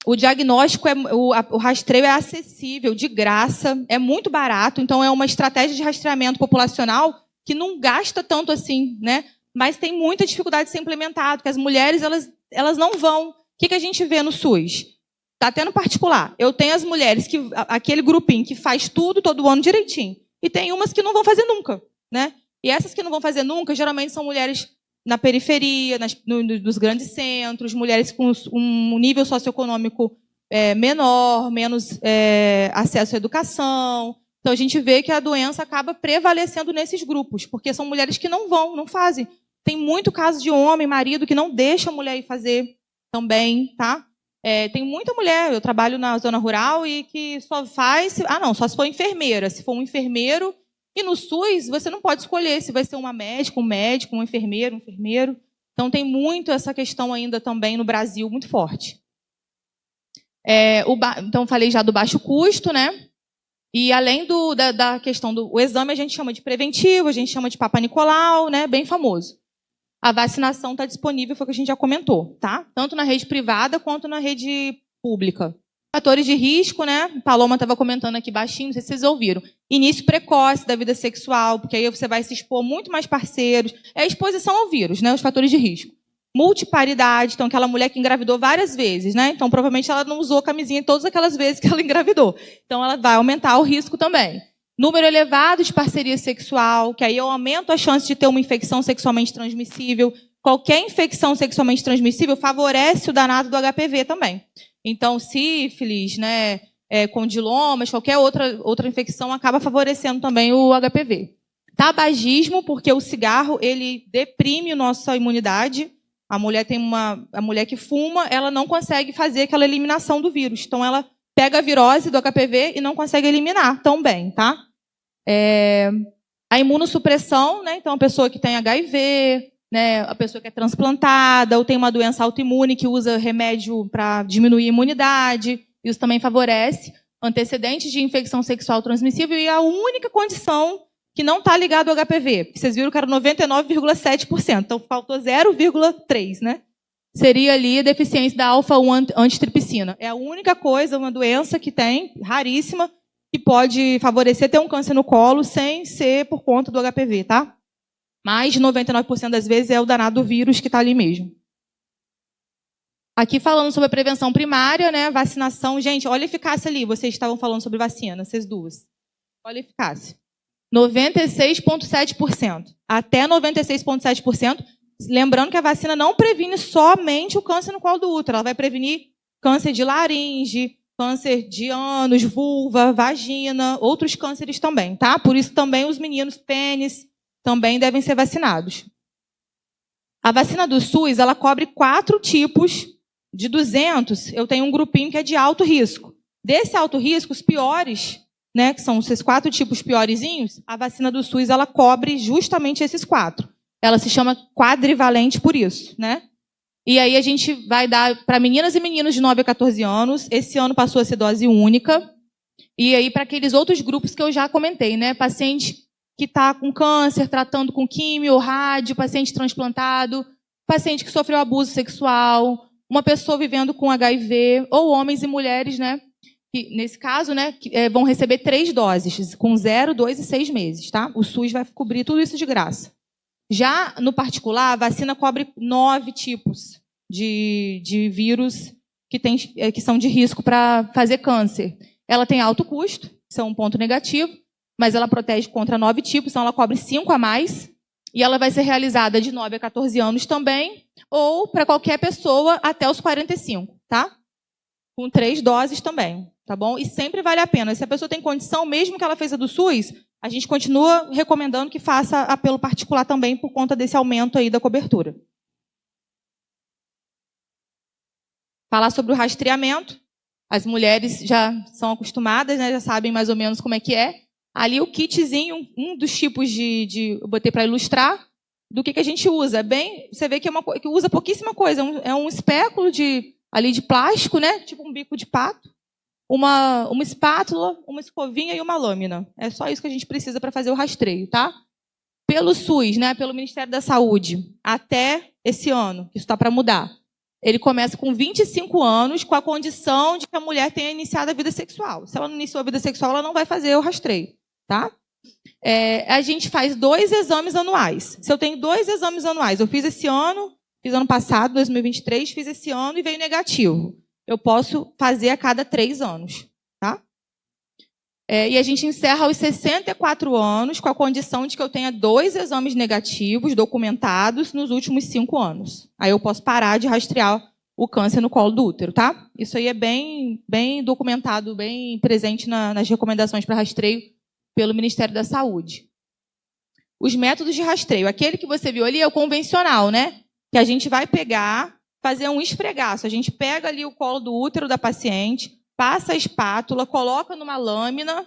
O diagnóstico, o rastreio é acessível, de graça, é muito barato, então é uma estratégia de rastreamento populacional que não gasta tanto assim, né? Mas tem muita dificuldade de ser implementado, porque as mulheres, elas não vão. O que a gente vê no SUS? Está tendo particular. Eu tenho as mulheres, aquele grupinho que faz tudo todo ano direitinho. E tem umas que não vão fazer nunca, né? E essas que não vão fazer nunca, geralmente são mulheres na periferia, nos grandes centros, mulheres com um nível socioeconômico menor, menos acesso à educação. Então, a gente vê que a doença acaba prevalecendo nesses grupos, porque são mulheres que não fazem. Tem muito caso de homem, marido, que não deixa a mulher ir fazer também, tá? Tem muita mulher, eu trabalho na zona rural e que só faz... só se for enfermeira. Se for um enfermeiro... E no SUS, você não pode escolher se vai ser uma médica, um médico, um enfermeiro. Então, tem muito essa questão ainda também no Brasil, muito forte. Então, falei já do baixo custo, né? E além da questão do exame, a gente chama de preventivo, a gente chama de Papa Nicolau, né? Bem famoso. A vacinação está disponível, foi o que a gente já comentou, tá? Tanto na rede privada quanto na rede pública. Fatores de risco, né? Paloma estava comentando aqui baixinho, não sei se vocês ouviram. Início precoce da vida sexual, porque aí você vai se expor muito mais parceiros. É a exposição ao vírus, né? Os fatores de risco. Multiparidade, então aquela mulher que engravidou várias vezes, né? Então provavelmente ela não usou camisinha todas aquelas vezes que ela engravidou. Então ela vai aumentar o risco também. Número elevado de parceria sexual, que aí eu aumento a chance de ter uma infecção sexualmente transmissível. Qualquer infecção sexualmente transmissível favorece o danado do HPV também. Então, sífilis, né, condilomas, qualquer outra infecção acaba favorecendo também o HPV. Tabagismo, porque o cigarro ele deprime a nossa imunidade. A mulher que fuma, ela não consegue fazer aquela eliminação do vírus. Então, ela pega a virose do HPV e não consegue eliminar tão bem, tá? A imunossupressão, né? Então, a pessoa que tem HIV, né, a pessoa que é transplantada ou tem uma doença autoimune que usa remédio para diminuir a imunidade, isso também favorece. Antecedentes de infecção sexual transmissível e a única condição que não está ligada ao HPV, porque vocês viram que era 99,7%, então faltou 0,3%, né? Seria ali a deficiência da alfa-1 antitripsina. É a única coisa, uma doença que tem, raríssima, que pode favorecer ter um câncer no colo sem ser por conta do HPV, tá? Mais de 99% das vezes é o danado do vírus que está ali mesmo. Aqui falando sobre a prevenção primária, né? Vacinação. Gente, olha a eficácia ali. Vocês estavam falando sobre vacina, vocês duas. Olha a eficácia. 96,7%. Até 96,7%. Lembrando que a vacina não previne somente o câncer no colo do útero. Ela vai prevenir câncer de laringe, câncer de ânus, vulva, vagina, outros cânceres também, tá? Por isso também os meninos pênis também devem ser vacinados. A vacina do SUS, ela cobre 4 tipos. De 200, eu tenho um grupinho que é de alto risco. Desse alto risco, os piores, né, que são esses 4 tipos piorzinhos, a vacina do SUS, ela cobre justamente esses 4. Ela se chama quadrivalente por isso, né? E aí a gente vai dar para meninas e meninos de 9 a 14 anos. Esse ano passou a ser dose única. E aí para aqueles outros grupos que eu já comentei, né? Paciente que está com câncer, tratando com químio, rádio, paciente transplantado, paciente que sofreu abuso sexual, uma pessoa vivendo com HIV, ou homens e mulheres, né? Que, nesse caso, né, vão receber 3 doses, com 0, 2 e 6 meses, tá? O SUS vai cobrir tudo isso de graça. Já no particular, a vacina cobre 9 tipos de vírus que são de risco para fazer câncer. Ela tem alto custo, isso é um ponto negativo, mas ela protege contra 9 tipos, então ela cobre 5 a mais. E ela vai ser realizada de 9 a 14 anos também, ou para qualquer pessoa até os 45, tá? Com 3 doses também, tá bom? E sempre vale a pena. Se a pessoa tem condição, mesmo que ela fez a do SUS, a gente continua recomendando que faça apelo particular também por conta desse aumento aí da cobertura. Falar sobre o rastreamento. As mulheres já são acostumadas, né, já sabem mais ou menos como é que é. Ali o kitzinho, um dos tipos eu botei para ilustrar, do que a gente usa. Você vê que que usa pouquíssima coisa. É um espéculo ali de plástico, né? Tipo um bico de pato. Uma espátula, uma escovinha e uma lâmina. É só isso que a gente precisa para fazer o rastreio, tá? Pelo SUS, né? Pelo Ministério da Saúde, até esse ano, que isso está para mudar. Ele começa com 25 anos, com a condição de que a mulher tenha iniciado a vida sexual. Se ela não iniciou a vida sexual, ela não vai fazer o rastreio, tá? A gente faz 2 exames anuais. Se eu tenho 2 exames anuais, eu fiz esse ano, fiz ano passado, 2023, fiz esse ano e veio negativo. Eu posso fazer a cada 3 anos, tá? E a gente encerra aos 64 anos com a condição de que eu tenha 2 exames negativos documentados nos últimos 5 anos. Aí eu posso parar de rastrear o câncer no colo do útero, tá? Isso aí é bem documentado, bem presente nas recomendações para rastreio pelo Ministério da Saúde. Os métodos de rastreio. Aquele que você viu ali é o convencional, né? Que a gente vai pegar, fazer um esfregaço. A gente pega ali o colo do útero da paciente, passa a espátula, coloca numa lâmina,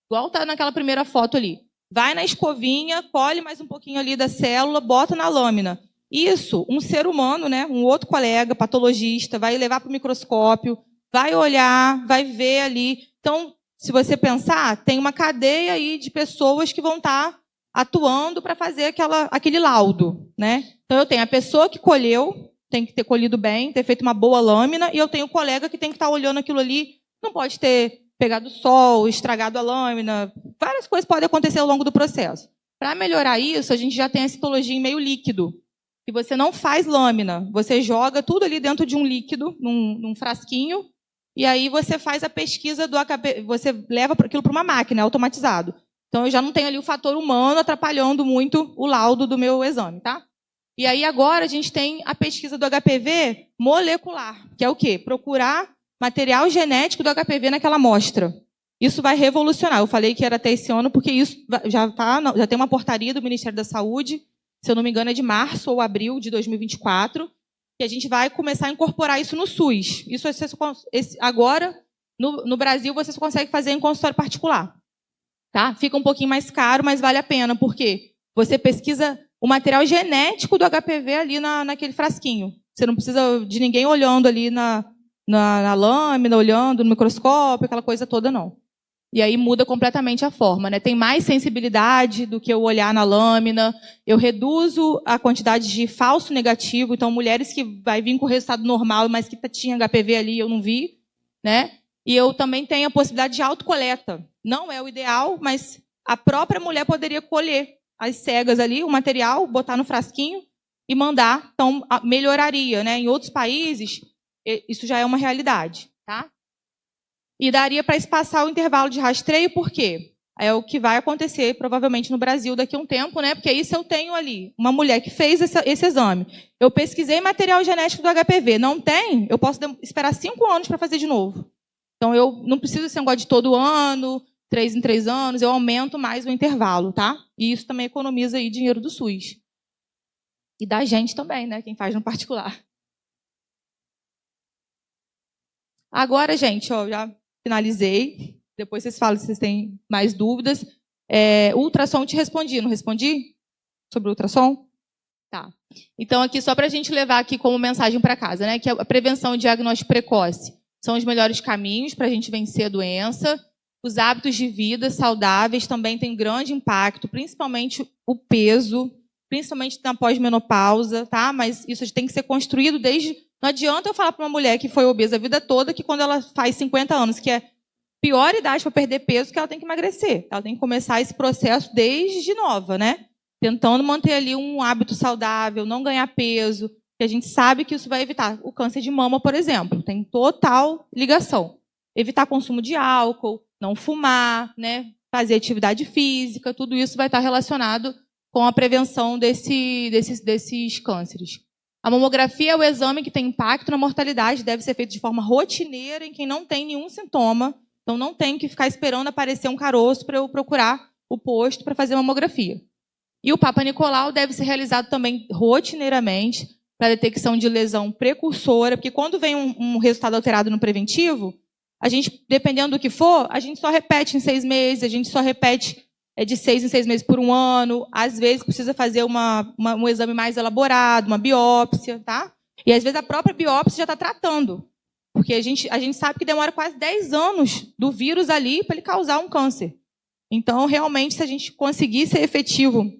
igual está naquela primeira foto ali. Vai na escovinha, colhe mais um pouquinho ali da célula, bota na lâmina. Isso, um ser humano, né, um outro colega, patologista, vai levar para o microscópio, vai olhar, vai ver ali. Então, se você pensar, tem uma cadeia aí de pessoas que vão estar atuando para fazer aquele laudo, né? Então, eu tenho a pessoa que colheu, tem que ter colhido bem, ter feito uma boa lâmina, e eu tenho o colega que tem que estar olhando aquilo ali, não pode ter pegado sol, estragado a lâmina, várias coisas podem acontecer ao longo do processo. Para melhorar isso, a gente já tem a citologia em meio líquido, que você não faz lâmina, você joga tudo ali dentro de um líquido, num frasquinho, e aí você faz a pesquisa do HPV, você leva aquilo para uma máquina, é automatizado. Então, eu já não tenho ali o fator humano atrapalhando muito o laudo do meu exame, tá? E aí, agora, a gente tem a pesquisa do HPV molecular, que é o quê? Procurar material genético do HPV naquela amostra. Isso vai revolucionar. Eu falei que era até esse ano, porque isso já tem uma portaria do Ministério da Saúde, se eu não me engano, é de março ou abril de 2024, que a gente vai começar a incorporar isso no SUS. Isso agora, no Brasil, você só consegue fazer em consultório particular. Tá? Fica um pouquinho mais caro, mas vale a pena, porque você pesquisa o material genético do HPV ali naquele frasquinho. Você não precisa de ninguém olhando ali na lâmina, olhando no microscópio, aquela coisa toda, não. E aí muda completamente a forma, né? Tem mais sensibilidade do que eu olhar na lâmina. Eu reduzo a quantidade de falso negativo. Então, mulheres que vai vir com o resultado normal, mas que tinha HPV ali, eu não vi, né? E eu também tenho a possibilidade de autocoleta. Não é o ideal, mas a própria mulher poderia colher as cegas ali, o material, botar no frasquinho e mandar. Então, melhoraria, né? Em outros países, isso já é uma realidade, tá? E daria para espaçar o intervalo de rastreio, por quê? é o que vai acontecer provavelmente no Brasil daqui a um tempo, né? Porque aí se eu tenho ali uma mulher que fez esse exame, eu pesquisei material genético do HPV, não tem, eu posso esperar 5 anos para fazer de novo. Então eu não preciso ser um negócio de todo ano, 3 em 3 anos, eu aumento mais o intervalo, tá? E isso também economiza aí dinheiro do SUS. E da gente também, né? Quem faz no particular. Agora, gente, ó, já finalizei. Depois vocês falam se vocês têm mais dúvidas. O ultrassom te respondi, não respondi? Sobre o ultrassom? Tá. Então, aqui, só para a gente levar aqui como mensagem para casa, né? Que a prevenção e diagnóstico precoce são os melhores caminhos para a gente vencer a doença. Os hábitos de vida saudáveis também têm grande impacto, principalmente o peso, principalmente na pós-menopausa, tá? Mas isso tem que ser construído desde... Não adianta eu falar para uma mulher que foi obesa a vida toda que quando ela faz 50 anos, que é pior idade para perder peso, que ela tem que emagrecer. Ela tem que começar esse processo desde nova, né? Tentando manter ali um hábito saudável, não ganhar peso, que a gente sabe que isso vai evitar o câncer de mama, por exemplo. Tem total ligação. Evitar consumo de álcool, não fumar, né? Fazer atividade física, tudo isso vai estar relacionado com a prevenção desses cânceres. A mamografia é o exame que tem impacto na mortalidade, deve ser feito de forma rotineira em quem não tem nenhum sintoma. Então, não tenho que ficar esperando aparecer um caroço para eu procurar o posto para fazer mamografia. E o Papa Nicolau deve ser realizado também rotineiramente para detecção de lesão precursora, porque quando vem um resultado alterado no preventivo, a gente, dependendo do que for, a gente só repete em 6 meses, a gente só repete de 6 em 6 meses por 1 ano. Às vezes precisa fazer um exame mais elaborado, uma biópsia, tá? E às vezes a própria biópsia já está tratando. Porque a gente sabe que demora quase 10 anos do vírus ali para ele causar um câncer. Então, realmente, se a gente conseguir ser efetivo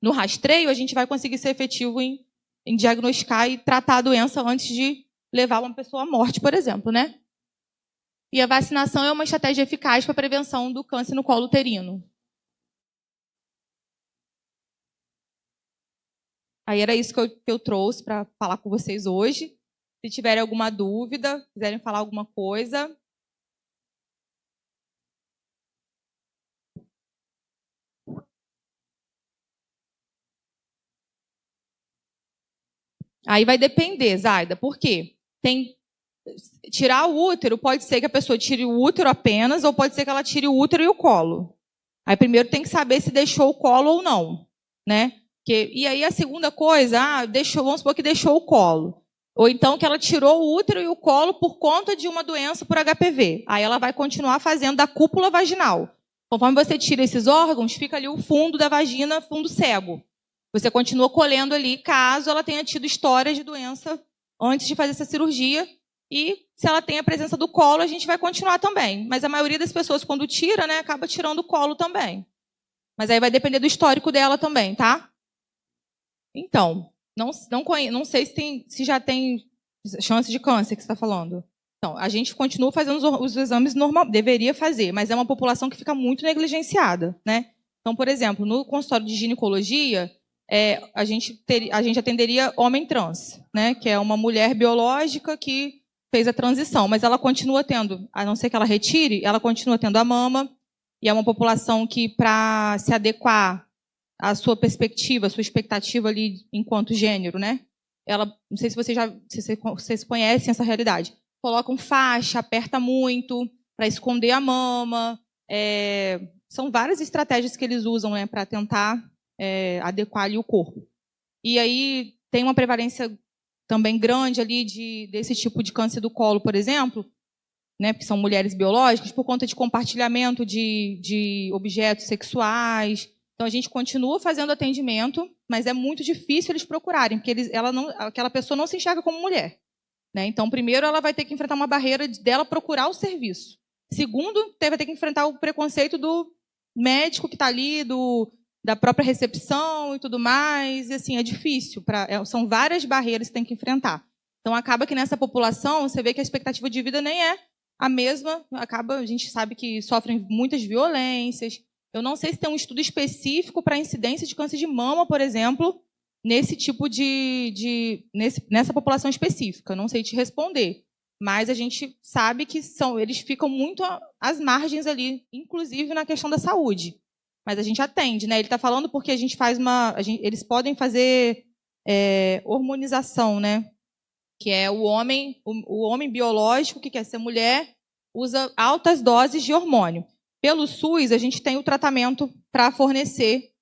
no rastreio, a gente vai conseguir ser efetivo em diagnosticar e tratar a doença antes de levar uma pessoa à morte, por exemplo, né? E a vacinação é uma estratégia eficaz para a prevenção do câncer no colo uterino. Aí era isso que eu trouxe para falar com vocês hoje. Se tiverem alguma dúvida, quiserem falar alguma coisa. Aí vai depender, Zaida. Por quê? Tirar o útero, pode ser que a pessoa tire o útero apenas, ou pode ser que ela tire o útero e o colo. Aí primeiro tem que saber se deixou o colo ou não, né? E aí a segunda coisa, vamos supor que deixou o colo. Ou então que ela tirou o útero e o colo por conta de uma doença por HPV. Aí ela vai continuar fazendo da cúpula vaginal. Conforme você tira esses órgãos, fica ali o fundo da vagina, fundo cego. Você continua colhendo ali, caso ela tenha tido histórias de doença antes de fazer essa cirurgia. E se ela tem a presença do colo, a gente vai continuar também. Mas a maioria das pessoas, quando tira, né, acaba tirando o colo também. Mas aí vai depender do histórico dela também, tá? Então, não sei se já tem chance de câncer que você está falando. Então, a gente continua fazendo os exames normal, deveria fazer, mas é uma população que fica muito negligenciada, né? Então, por exemplo, no consultório de ginecologia, a gente atenderia homem trans, né? Que é uma mulher biológica que fez a transição, mas ela continua tendo, a não ser que ela retire, ela continua tendo a mama, e é uma população que, para se adequar à sua perspectiva, à sua expectativa ali enquanto gênero, né? Ela, não sei se vocês conhecem essa realidade. Colocam faixa, aperta muito para esconder a mama. São várias estratégias que eles usam, né, para tentar adequar ali o corpo. E aí tem uma prevalência também grande ali desse tipo de câncer do colo, por exemplo, né, porque são mulheres biológicas, por conta de compartilhamento de objetos sexuais. Então, a gente continua fazendo atendimento, mas é muito difícil eles procurarem, porque aquela pessoa não se enxerga como mulher, né? Então, primeiro, ela vai ter que enfrentar uma barreira dela procurar o serviço. Segundo, vai ter que enfrentar o preconceito do médico que está ali, da própria recepção e tudo mais. E, assim, é difícil. São várias barreiras que tem que enfrentar. Então, acaba que nessa população, você vê que a expectativa de vida nem é a mesma. A gente sabe que sofrem muitas violências. Eu não sei se tem um estudo específico para a incidência de câncer de mama, por exemplo, nesse tipo nessa população específica. Não sei te responder. mas a gente sabe que eles ficam muito às margens ali, inclusive na questão da saúde. Mas a gente atende, né? Ele está falando porque a gente faz eles podem fazer hormonização, né? Que é o homem biológico que quer ser mulher, usa altas doses de hormônio. Pelo SUS, a gente tem o tratamento para fornecer,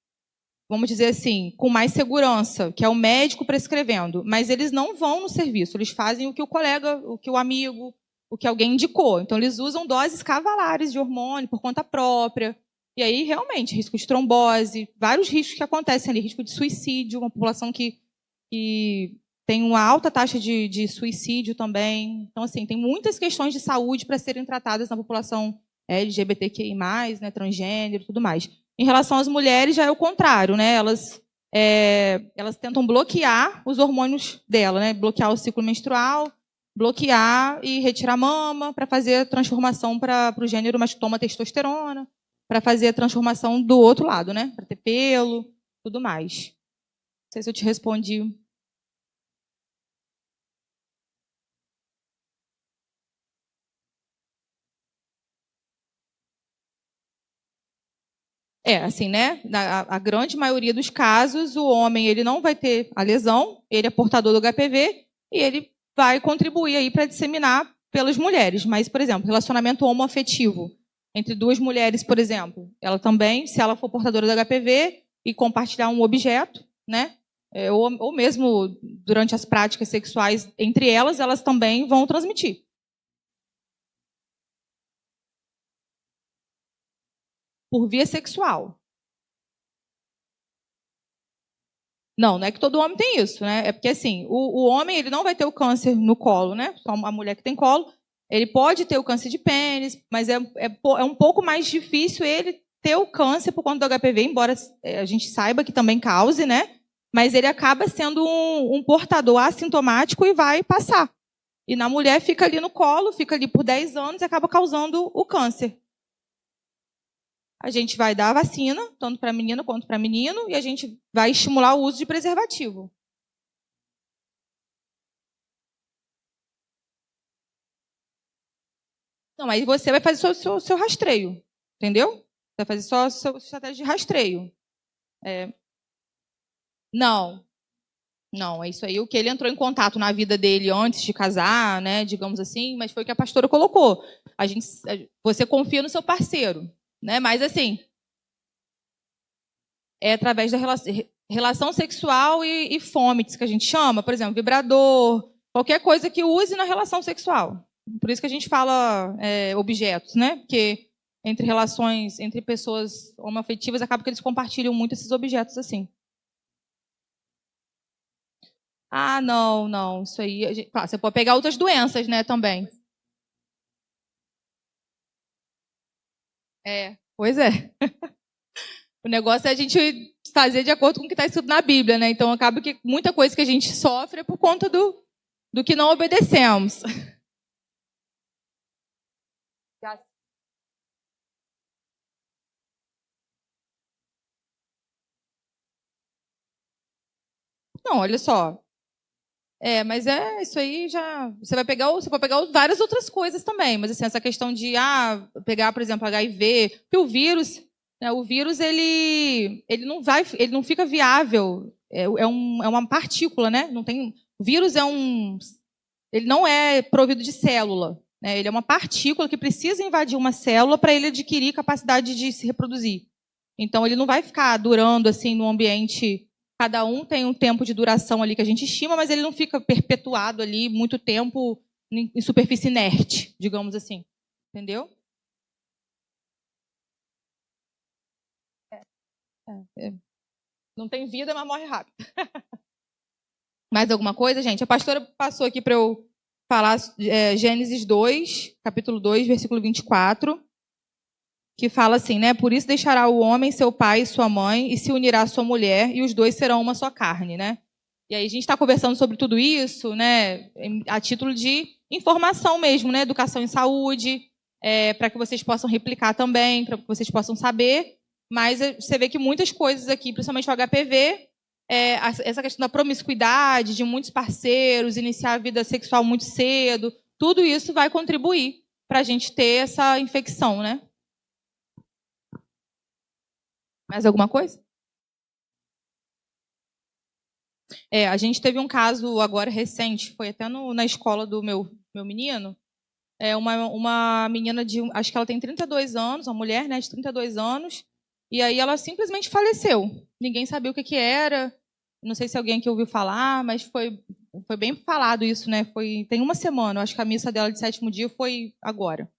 vamos dizer assim, com mais segurança, que é o médico prescrevendo. Mas eles não vão no serviço, eles fazem o que o colega, o que o amigo, o que alguém indicou. Então, eles usam doses cavalares de hormônio por conta própria. E aí, realmente, risco de trombose, vários riscos que acontecem ali, risco de suicídio, uma população que tem uma alta taxa de suicídio também. Então, assim, tem muitas questões de saúde para serem tratadas na população LGBTQI+, né, transgênero e tudo mais. Em relação às mulheres, já é o contrário, né? Elas tentam bloquear os hormônios dela, né? Bloquear o ciclo menstrual, bloquear e retirar a mama para fazer a transformação para o gênero, mas toma testosterona, para fazer a transformação do outro lado, né? Para ter pelo, tudo mais. Não sei se eu te respondi. Assim, né? A grande maioria dos casos, o homem ele não vai ter a lesão, ele é portador do HPV e ele vai contribuir aí para disseminar pelas mulheres. Mas, por exemplo, relacionamento homoafetivo entre duas mulheres, por exemplo, ela também, se ela for portadora do HPV e compartilhar um objeto, né? Ou mesmo durante as práticas sexuais entre elas também vão transmitir. Por via sexual. Não é que todo homem tem isso, né? É porque, assim, o homem ele não vai ter o câncer no colo, né? Só a mulher que tem colo. Ele pode ter o câncer de pênis, mas é um pouco mais difícil ele ter o câncer por conta do HPV, embora a gente saiba que também cause, né? Mas ele acaba sendo um portador assintomático e vai passar. E na mulher fica ali no colo, fica ali por 10 anos e acaba causando o câncer. A gente vai dar a vacina, tanto para menina quanto para menino, e a gente vai estimular o uso de preservativo. Não, aí você vai fazer seu rastreio, entendeu? Você vai fazer só a sua estratégia de rastreio. Não, é isso aí. O que ele entrou em contato na vida dele antes de casar, né, digamos assim, mas foi o que a pastora colocou. Você confia no seu parceiro, né? Mas assim, é através da relação sexual e fomites, que a gente chama, por exemplo, vibrador, qualquer coisa que use na relação sexual. Por isso que a gente fala objetos, né? Porque entre pessoas homoafetivas, acaba que eles compartilham muito esses objetos assim. Ah, não, isso aí... Claro, você pode pegar outras doenças, né, também. Pois é. O negócio é a gente fazer de acordo com o que está escrito na Bíblia, né? Então acaba que muita coisa que a gente sofre é por conta do que não obedecemos. Não, olha só. Mas isso aí já. Você pode pegar várias outras coisas também, mas assim, essa questão de pegar, por exemplo, HIV, porque o vírus, né, ele não fica viável. É uma partícula, né? Não tem. O vírus ele não é provido de célula, né? Ele é uma partícula que precisa invadir uma célula para ele adquirir capacidade de se reproduzir. Então ele não vai ficar durando assim no ambiente. Cada um tem um tempo de duração ali que a gente estima, mas ele não fica perpetuado ali muito tempo em superfície inerte, digamos assim. Entendeu? Não tem vida, mas morre rápido. Mais alguma coisa, gente? A pastora passou aqui para eu falar Gênesis 2, capítulo 2, versículo 24, que fala assim, né? Por isso deixará o homem seu pai e sua mãe e se unirá à sua mulher e os dois serão uma só carne, né? E aí a gente está conversando sobre tudo isso, né? A título de informação mesmo, né? Educação em saúde, para que vocês possam replicar também, para que vocês possam saber. Mas você vê que muitas coisas aqui, principalmente o HPV, essa questão da promiscuidade, de muitos parceiros, iniciar a vida sexual muito cedo, tudo isso vai contribuir para a gente ter essa infecção, né? Mais alguma coisa? A gente teve um caso agora recente, foi até na escola do meu menino. Uma menina acho que ela tem 32 anos, uma mulher, né, de 32 anos, e aí ela simplesmente faleceu. Ninguém sabia o que era. Não sei se alguém aqui ouviu falar, mas foi bem falado isso, né? Tem uma semana, eu acho que a missa dela de 7º dia foi agora.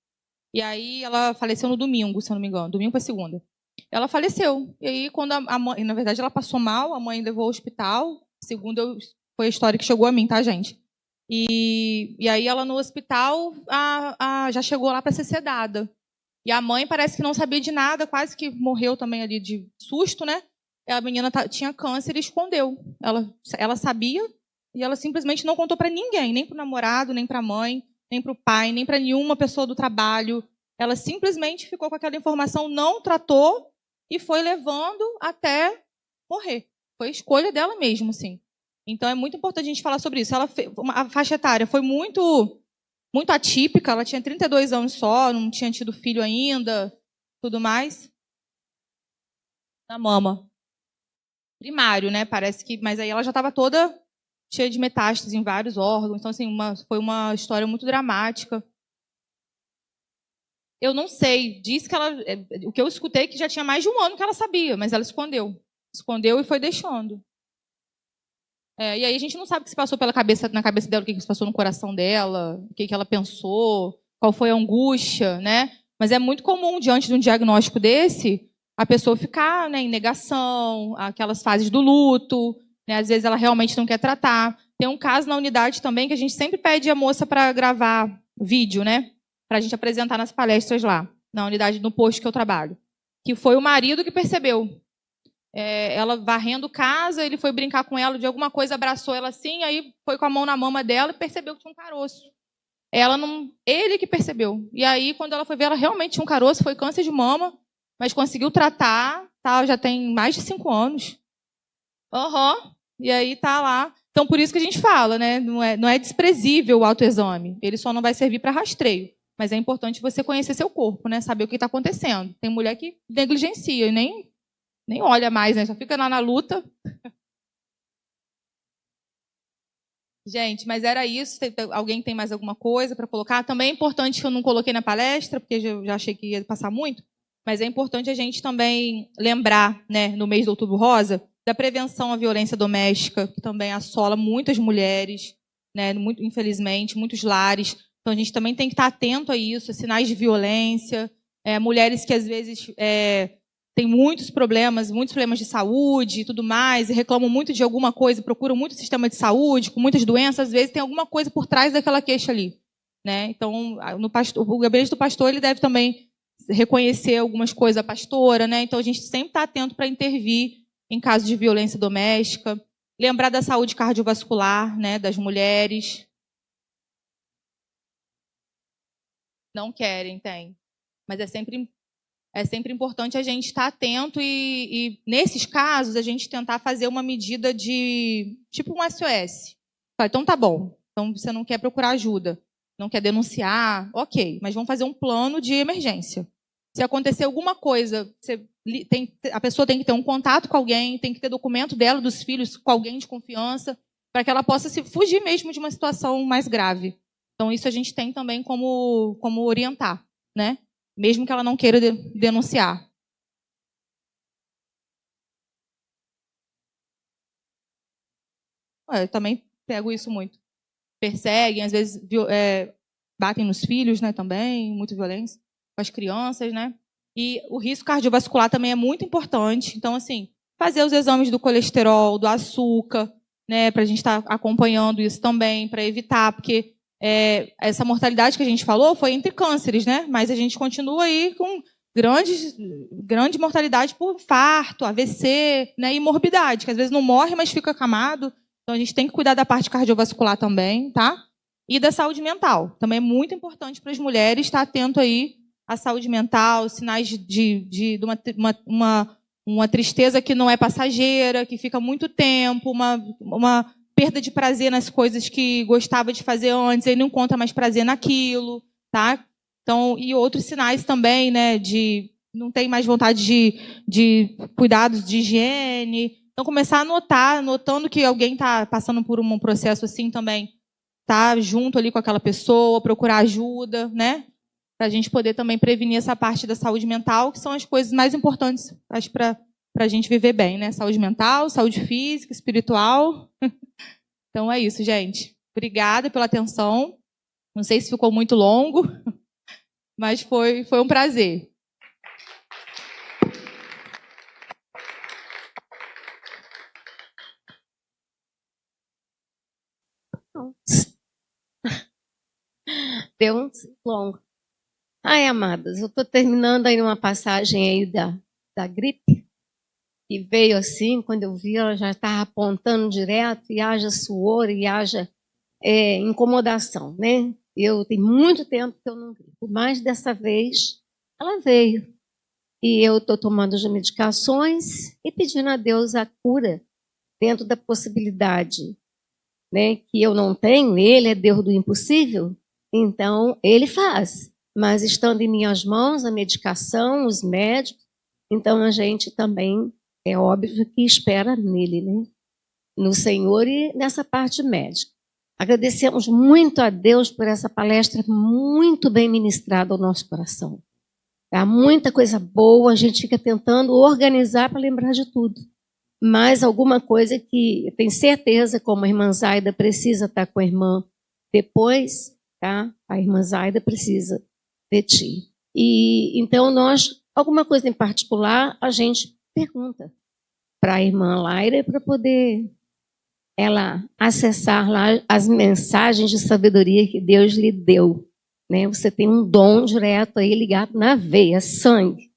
E aí ela faleceu no domingo, se eu não me engano, domingo para segunda. Ela faleceu. E aí quando a mãe, na verdade ela passou mal, a mãe levou ao hospital. Segundo foi a história que chegou a mim, tá, gente? E aí ela no hospital já chegou lá para ser sedada. E a mãe parece que não sabia de nada, quase que morreu também ali de susto, né? A menina tinha câncer e escondeu. Ela sabia e ela simplesmente não contou para ninguém, nem para o namorado, nem para a mãe, nem para o pai, nem para nenhuma pessoa do trabalho. Ela simplesmente ficou com aquela informação, não tratou e foi levando até morrer. Foi escolha dela mesmo, sim. Então é muito importante a gente falar sobre isso. A faixa etária foi muito atípica, ela tinha 32 anos só, não tinha tido filho ainda, tudo mais. Na mama. Primário, né? Parece que, mas aí ela já estava toda cheia de metástases em vários órgãos. Então, assim, foi uma história muito dramática. Eu não sei, diz que o que eu escutei é que já tinha mais de um ano que ela sabia, mas ela escondeu. Escondeu e foi deixando. E aí a gente não sabe o que se passou na cabeça dela, o que se passou no coração dela, o que ela pensou, qual foi a angústia, né? Mas é muito comum, diante de um diagnóstico desse, a pessoa ficar, né, em negação, aquelas fases do luto, né? Às vezes ela realmente não quer tratar. Tem um caso na unidade também que a gente sempre pede a moça para gravar vídeo, né? Para a gente apresentar nas palestras lá, na unidade, no posto que eu trabalho. Que foi o marido que percebeu. Ela varrendo casa, ele foi brincar com ela de alguma coisa, abraçou ela assim, aí foi com a mão na mama dela e percebeu que tinha um caroço. Ele que percebeu. E aí, quando ela foi ver, ela realmente tinha um caroço, foi câncer de mama, mas conseguiu tratar, tá, já tem mais de 5 anos. E aí tá lá. Então, por isso que a gente fala, né? Não é desprezível o autoexame. Ele só não vai servir para rastreio. Mas é importante você conhecer seu corpo, né? Saber o que está acontecendo. Tem mulher que negligencia e nem olha mais, né? Só fica lá na luta. Gente, mas era isso. Alguém tem mais alguma coisa para colocar? Também é importante que eu não coloquei na palestra, porque eu já achei que ia passar muito. Mas é importante a gente também lembrar, né, no mês do Outubro Rosa, da prevenção à violência doméstica, que também assola muitas mulheres, né, infelizmente, muitos lares. Então a gente também tem que estar atento a isso, a sinais de violência. Mulheres que às vezes têm muitos problemas de saúde e tudo mais, e reclamam muito de alguma coisa, procuram muito o sistema de saúde, com muitas doenças, às vezes tem alguma coisa por trás daquela queixa ali, né? Então, o gabinete do pastor, ele deve também reconhecer algumas coisas da pastora, né? Então a gente sempre está atento para intervir em caso de violência doméstica, lembrar da saúde cardiovascular, né, das mulheres. Não querem, tem. Mas é sempre importante a gente estar atento e, nesses casos, a gente tentar fazer uma medida de, tipo um SOS. Então tá bom, então você não quer procurar ajuda, não quer denunciar, ok, mas vamos fazer um plano de emergência. Se acontecer alguma coisa, a pessoa tem que ter um contato com alguém, tem que ter documento dela, dos filhos, com alguém de confiança, para que ela possa se fugir mesmo de uma situação mais grave. Então isso a gente tem também como orientar, né? Mesmo que ela não queira denunciar. Eu também pego isso muito. Perseguem, às vezes batem nos filhos, né, também, muita violência, com as crianças, né? E o risco cardiovascular também é muito importante. Então, assim, fazer os exames do colesterol, do açúcar, né, para a gente estar acompanhando isso também, para evitar, porque essa mortalidade que a gente falou foi entre cânceres, né? Mas a gente continua aí com grande mortalidade por infarto, AVC, né, e morbidade, que às vezes não morre, mas fica acamado. Então a gente tem que cuidar da parte cardiovascular também, tá? E da saúde mental. Também é muito importante para as mulheres estar atento aí à saúde mental, sinais de uma tristeza que não é passageira, que fica muito tempo, uma perda de prazer nas coisas que gostava de fazer antes, aí não encontra mais prazer naquilo, tá? Então, e outros sinais também, né, de não tem mais vontade de cuidados de higiene. Então, começar a notar, notando que alguém está passando por um processo assim também, tá junto ali com aquela pessoa, procurar ajuda, né? Para a gente poder também prevenir essa parte da saúde mental, que são as coisas mais importantes, acho, para a gente viver bem, né? Saúde mental, saúde física, espiritual. Então é isso, gente. Obrigada pela atenção. Não sei se ficou muito longo, mas foi um prazer. Deu um longo. Ai, amadas, eu estou terminando aí uma passagem aí da gripe, que veio assim, quando eu vi, ela já estava apontando direto, e haja suor, e haja incomodação, né? Tem muito tempo que eu não gripo, mas dessa vez ela veio. E eu estou tomando as medicações e pedindo a Deus a cura, dentro da possibilidade, né, que eu não tenho. Ele é Deus do impossível, então Ele faz. Mas estando em minhas mãos a medicação, os médicos, então a gente também, é óbvio que espera nele, né? No Senhor e nessa parte médica. Agradecemos muito a Deus por essa palestra muito bem ministrada ao nosso coração. Há muita coisa boa, a gente fica tentando organizar para lembrar de tudo. Mas alguma coisa que eu tenho certeza, como a irmã Zaida precisa estar com a irmã depois, tá? A irmã Zaida precisa de ti. E então alguma coisa em particular, a gente pergunta para a irmã Laira para poder ela acessar lá as mensagens de sabedoria que Deus lhe deu, né? Você tem um dom direto aí ligado na veia, sangue,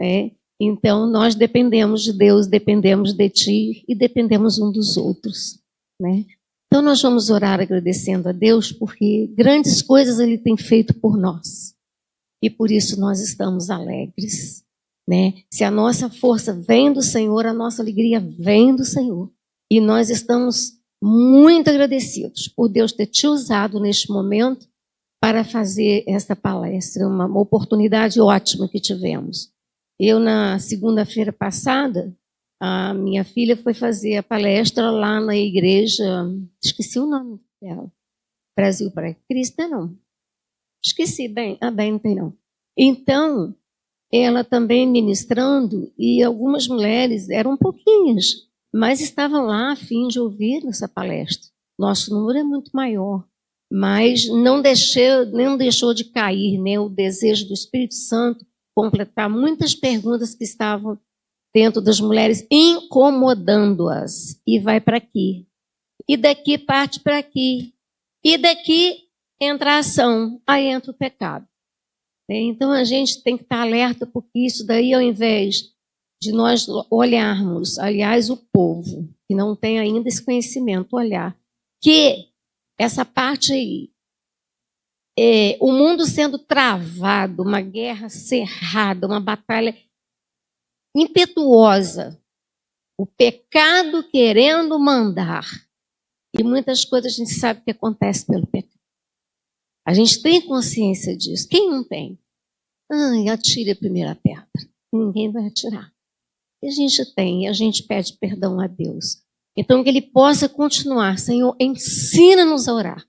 né? Então nós dependemos de Deus, dependemos de ti e dependemos um dos outros, né? Então nós vamos orar agradecendo a Deus porque grandes coisas Ele tem feito por nós e por isso nós estamos alegres, né? Se a nossa força vem do Senhor, a nossa alegria vem do Senhor. E nós estamos muito agradecidos por Deus ter te usado neste momento para fazer esta palestra, uma oportunidade ótima que tivemos. Eu, na segunda-feira passada, a minha filha foi fazer a palestra lá na igreja, esqueci o nome dela, Brasil para Cristo, não. Esqueci, bem não tem não. Então, ela também ministrando, e algumas mulheres, eram pouquinhas, mas estavam lá a fim de ouvir essa palestra. Nosso número é muito maior, mas não deixou de cair, né, o desejo do Espírito Santo completar muitas perguntas que estavam dentro das mulheres, incomodando-as. E vai para aqui. E daqui parte para aqui. E daqui entra a ação, aí entra o pecado. Então a gente tem que estar alerta, porque isso daí, ao invés de nós olharmos, aliás, o povo, que não tem ainda esse conhecimento, olhar, que essa parte aí, o mundo sendo travado, uma guerra cerrada, uma batalha impetuosa, o pecado querendo mandar, e muitas coisas a gente sabe que acontece pelo pecado. A gente tem consciência disso. Quem não tem? Atire a primeira pedra. Ninguém vai atirar. E a gente tem, e a gente pede perdão a Deus. Então, que Ele possa continuar. Senhor, ensina-nos a orar.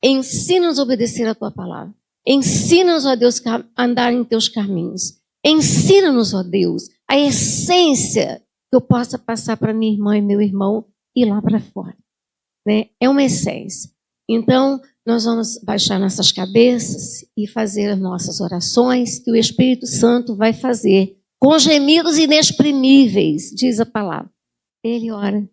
Ensina-nos a obedecer a Tua palavra. Ensina-nos, ó Deus, a andar em Teus caminhos. Ensina-nos, ó Deus, a essência que eu possa passar para minha irmã e meu irmão e lá para fora. Né? É uma essência. Então, nós vamos baixar nossas cabeças e fazer as nossas orações, que o Espírito Santo vai fazer com gemidos inexprimíveis, diz a palavra. Ele ora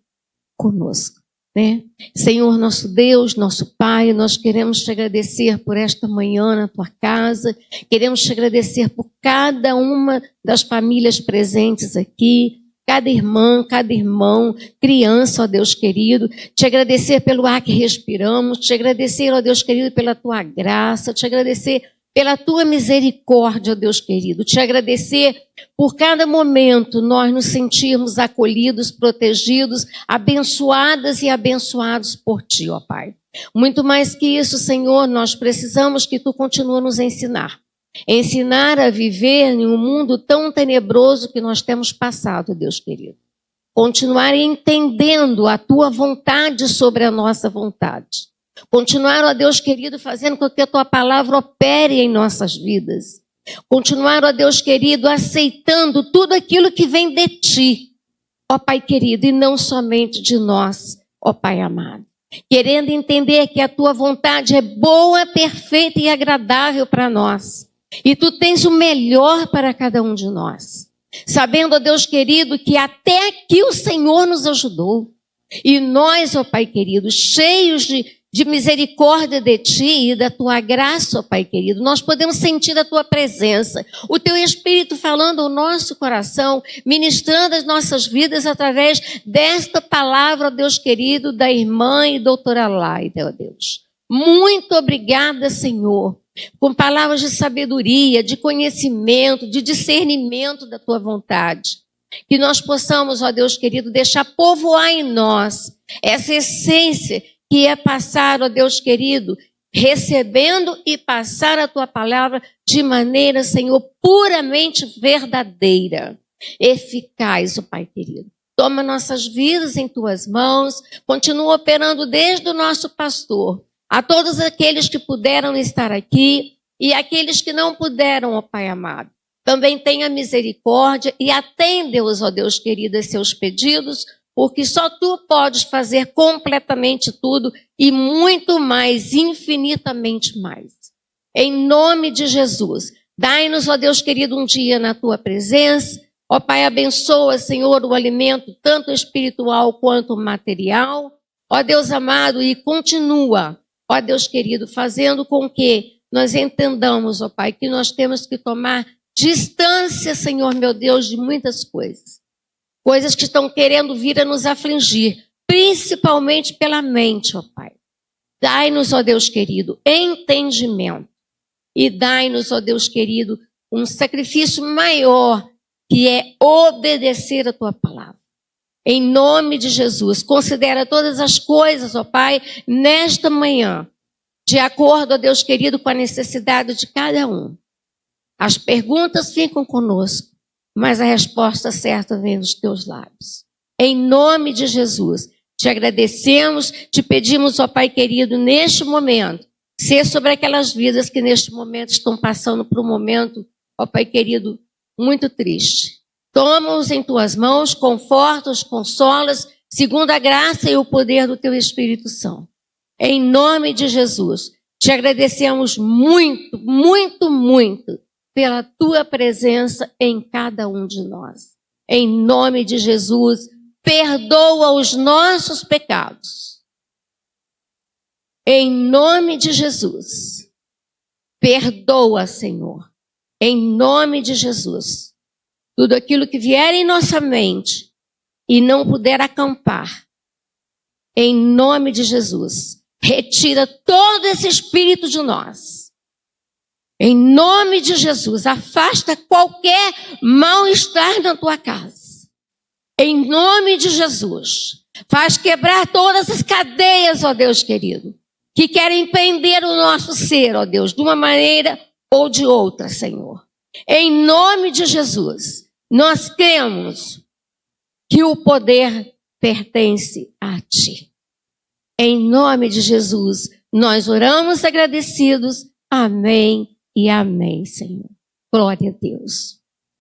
conosco, né? Senhor, nosso Deus, nosso Pai, nós queremos te agradecer por esta manhã na tua casa, queremos te agradecer por cada uma das famílias presentes aqui, cada irmã, cada irmão, criança, ó Deus querido, te agradecer pelo ar que respiramos, te agradecer, ó Deus querido, pela tua graça, te agradecer pela tua misericórdia, ó Deus querido. Te agradecer por cada momento nós nos sentirmos acolhidos, protegidos, abençoadas e abençoados por ti, ó Pai. Muito mais que isso, Senhor, nós precisamos que tu continue a nos ensinar. Ensinar a viver em um mundo tão tenebroso que nós temos passado, Deus querido. Continuar entendendo a tua vontade sobre a nossa vontade. Continuar, ó Deus querido, fazendo com que a tua palavra opere em nossas vidas. Continuar, ó Deus querido, aceitando tudo aquilo que vem de ti, ó Pai querido, e não somente de nós, ó Pai amado. Querendo entender que a tua vontade é boa, perfeita e agradável para nós. E tu tens o melhor para cada um de nós. Sabendo, ó Deus querido, que até aqui o Senhor nos ajudou. E nós, ó Pai querido, cheios de misericórdia de ti e da tua graça, ó Pai querido, nós podemos sentir a tua presença, o teu Espírito falando ao nosso coração, ministrando as nossas vidas através desta palavra, ó Deus querido, da irmã e doutora Laida, ó Deus. Muito obrigada, Senhor, com palavras de sabedoria, de conhecimento, de discernimento da tua vontade. Que nós possamos, ó Deus querido, deixar povoar em nós essa essência que é passar, ó Deus querido, recebendo e passar a tua palavra de maneira, Senhor, puramente verdadeira, eficaz, ó Pai querido. Toma nossas vidas em tuas mãos, continua operando desde o nosso pastor, a todos aqueles que puderam estar aqui e aqueles que não puderam, ó Pai amado. Também tenha misericórdia e atende-os, ó Deus querido, a seus pedidos, porque só tu podes fazer completamente tudo e muito mais, infinitamente mais. Em nome de Jesus, dai-nos, ó Deus querido, um dia na tua presença. Ó Pai, abençoa, Senhor, o alimento tanto espiritual quanto material. Ó Deus amado, e continua, ó Deus querido, fazendo com que nós entendamos, ó Pai, que nós temos que tomar distância, Senhor, meu Deus, de muitas coisas. Coisas que estão querendo vir a nos afligir, principalmente pela mente, ó Pai. Dai-nos, ó Deus querido, entendimento. E dai-nos, ó Deus querido, um sacrifício maior, que é obedecer a tua palavra. Em nome de Jesus, considera todas as coisas, ó Pai, nesta manhã, de acordo, ó Deus querido, com a necessidade de cada um. As perguntas ficam conosco, mas a resposta certa vem dos teus lábios. Em nome de Jesus, te agradecemos, te pedimos, ó Pai querido, neste momento, ser sobre aquelas vidas que neste momento estão passando por um momento, ó Pai querido, muito triste. Toma-os em tuas mãos, conforta-os, consola-os, segundo a graça e o poder do teu Espírito Santo. Em nome de Jesus, te agradecemos muito, muito, muito pela tua presença em cada um de nós. Em nome de Jesus, perdoa os nossos pecados. Em nome de Jesus, perdoa, Senhor. Em nome de Jesus, tudo aquilo que vier em nossa mente e não puder acampar, em nome de Jesus, retira todo esse espírito de nós. Em nome de Jesus, afasta qualquer mal-estar na tua casa. Em nome de Jesus, faz quebrar todas as cadeias, ó Deus querido, que querem prender o nosso ser, ó Deus, de uma maneira ou de outra, Senhor. Em nome de Jesus, nós cremos que o poder pertence a ti. Em nome de Jesus, nós oramos agradecidos. Amém e amém, Senhor. Glória a Deus.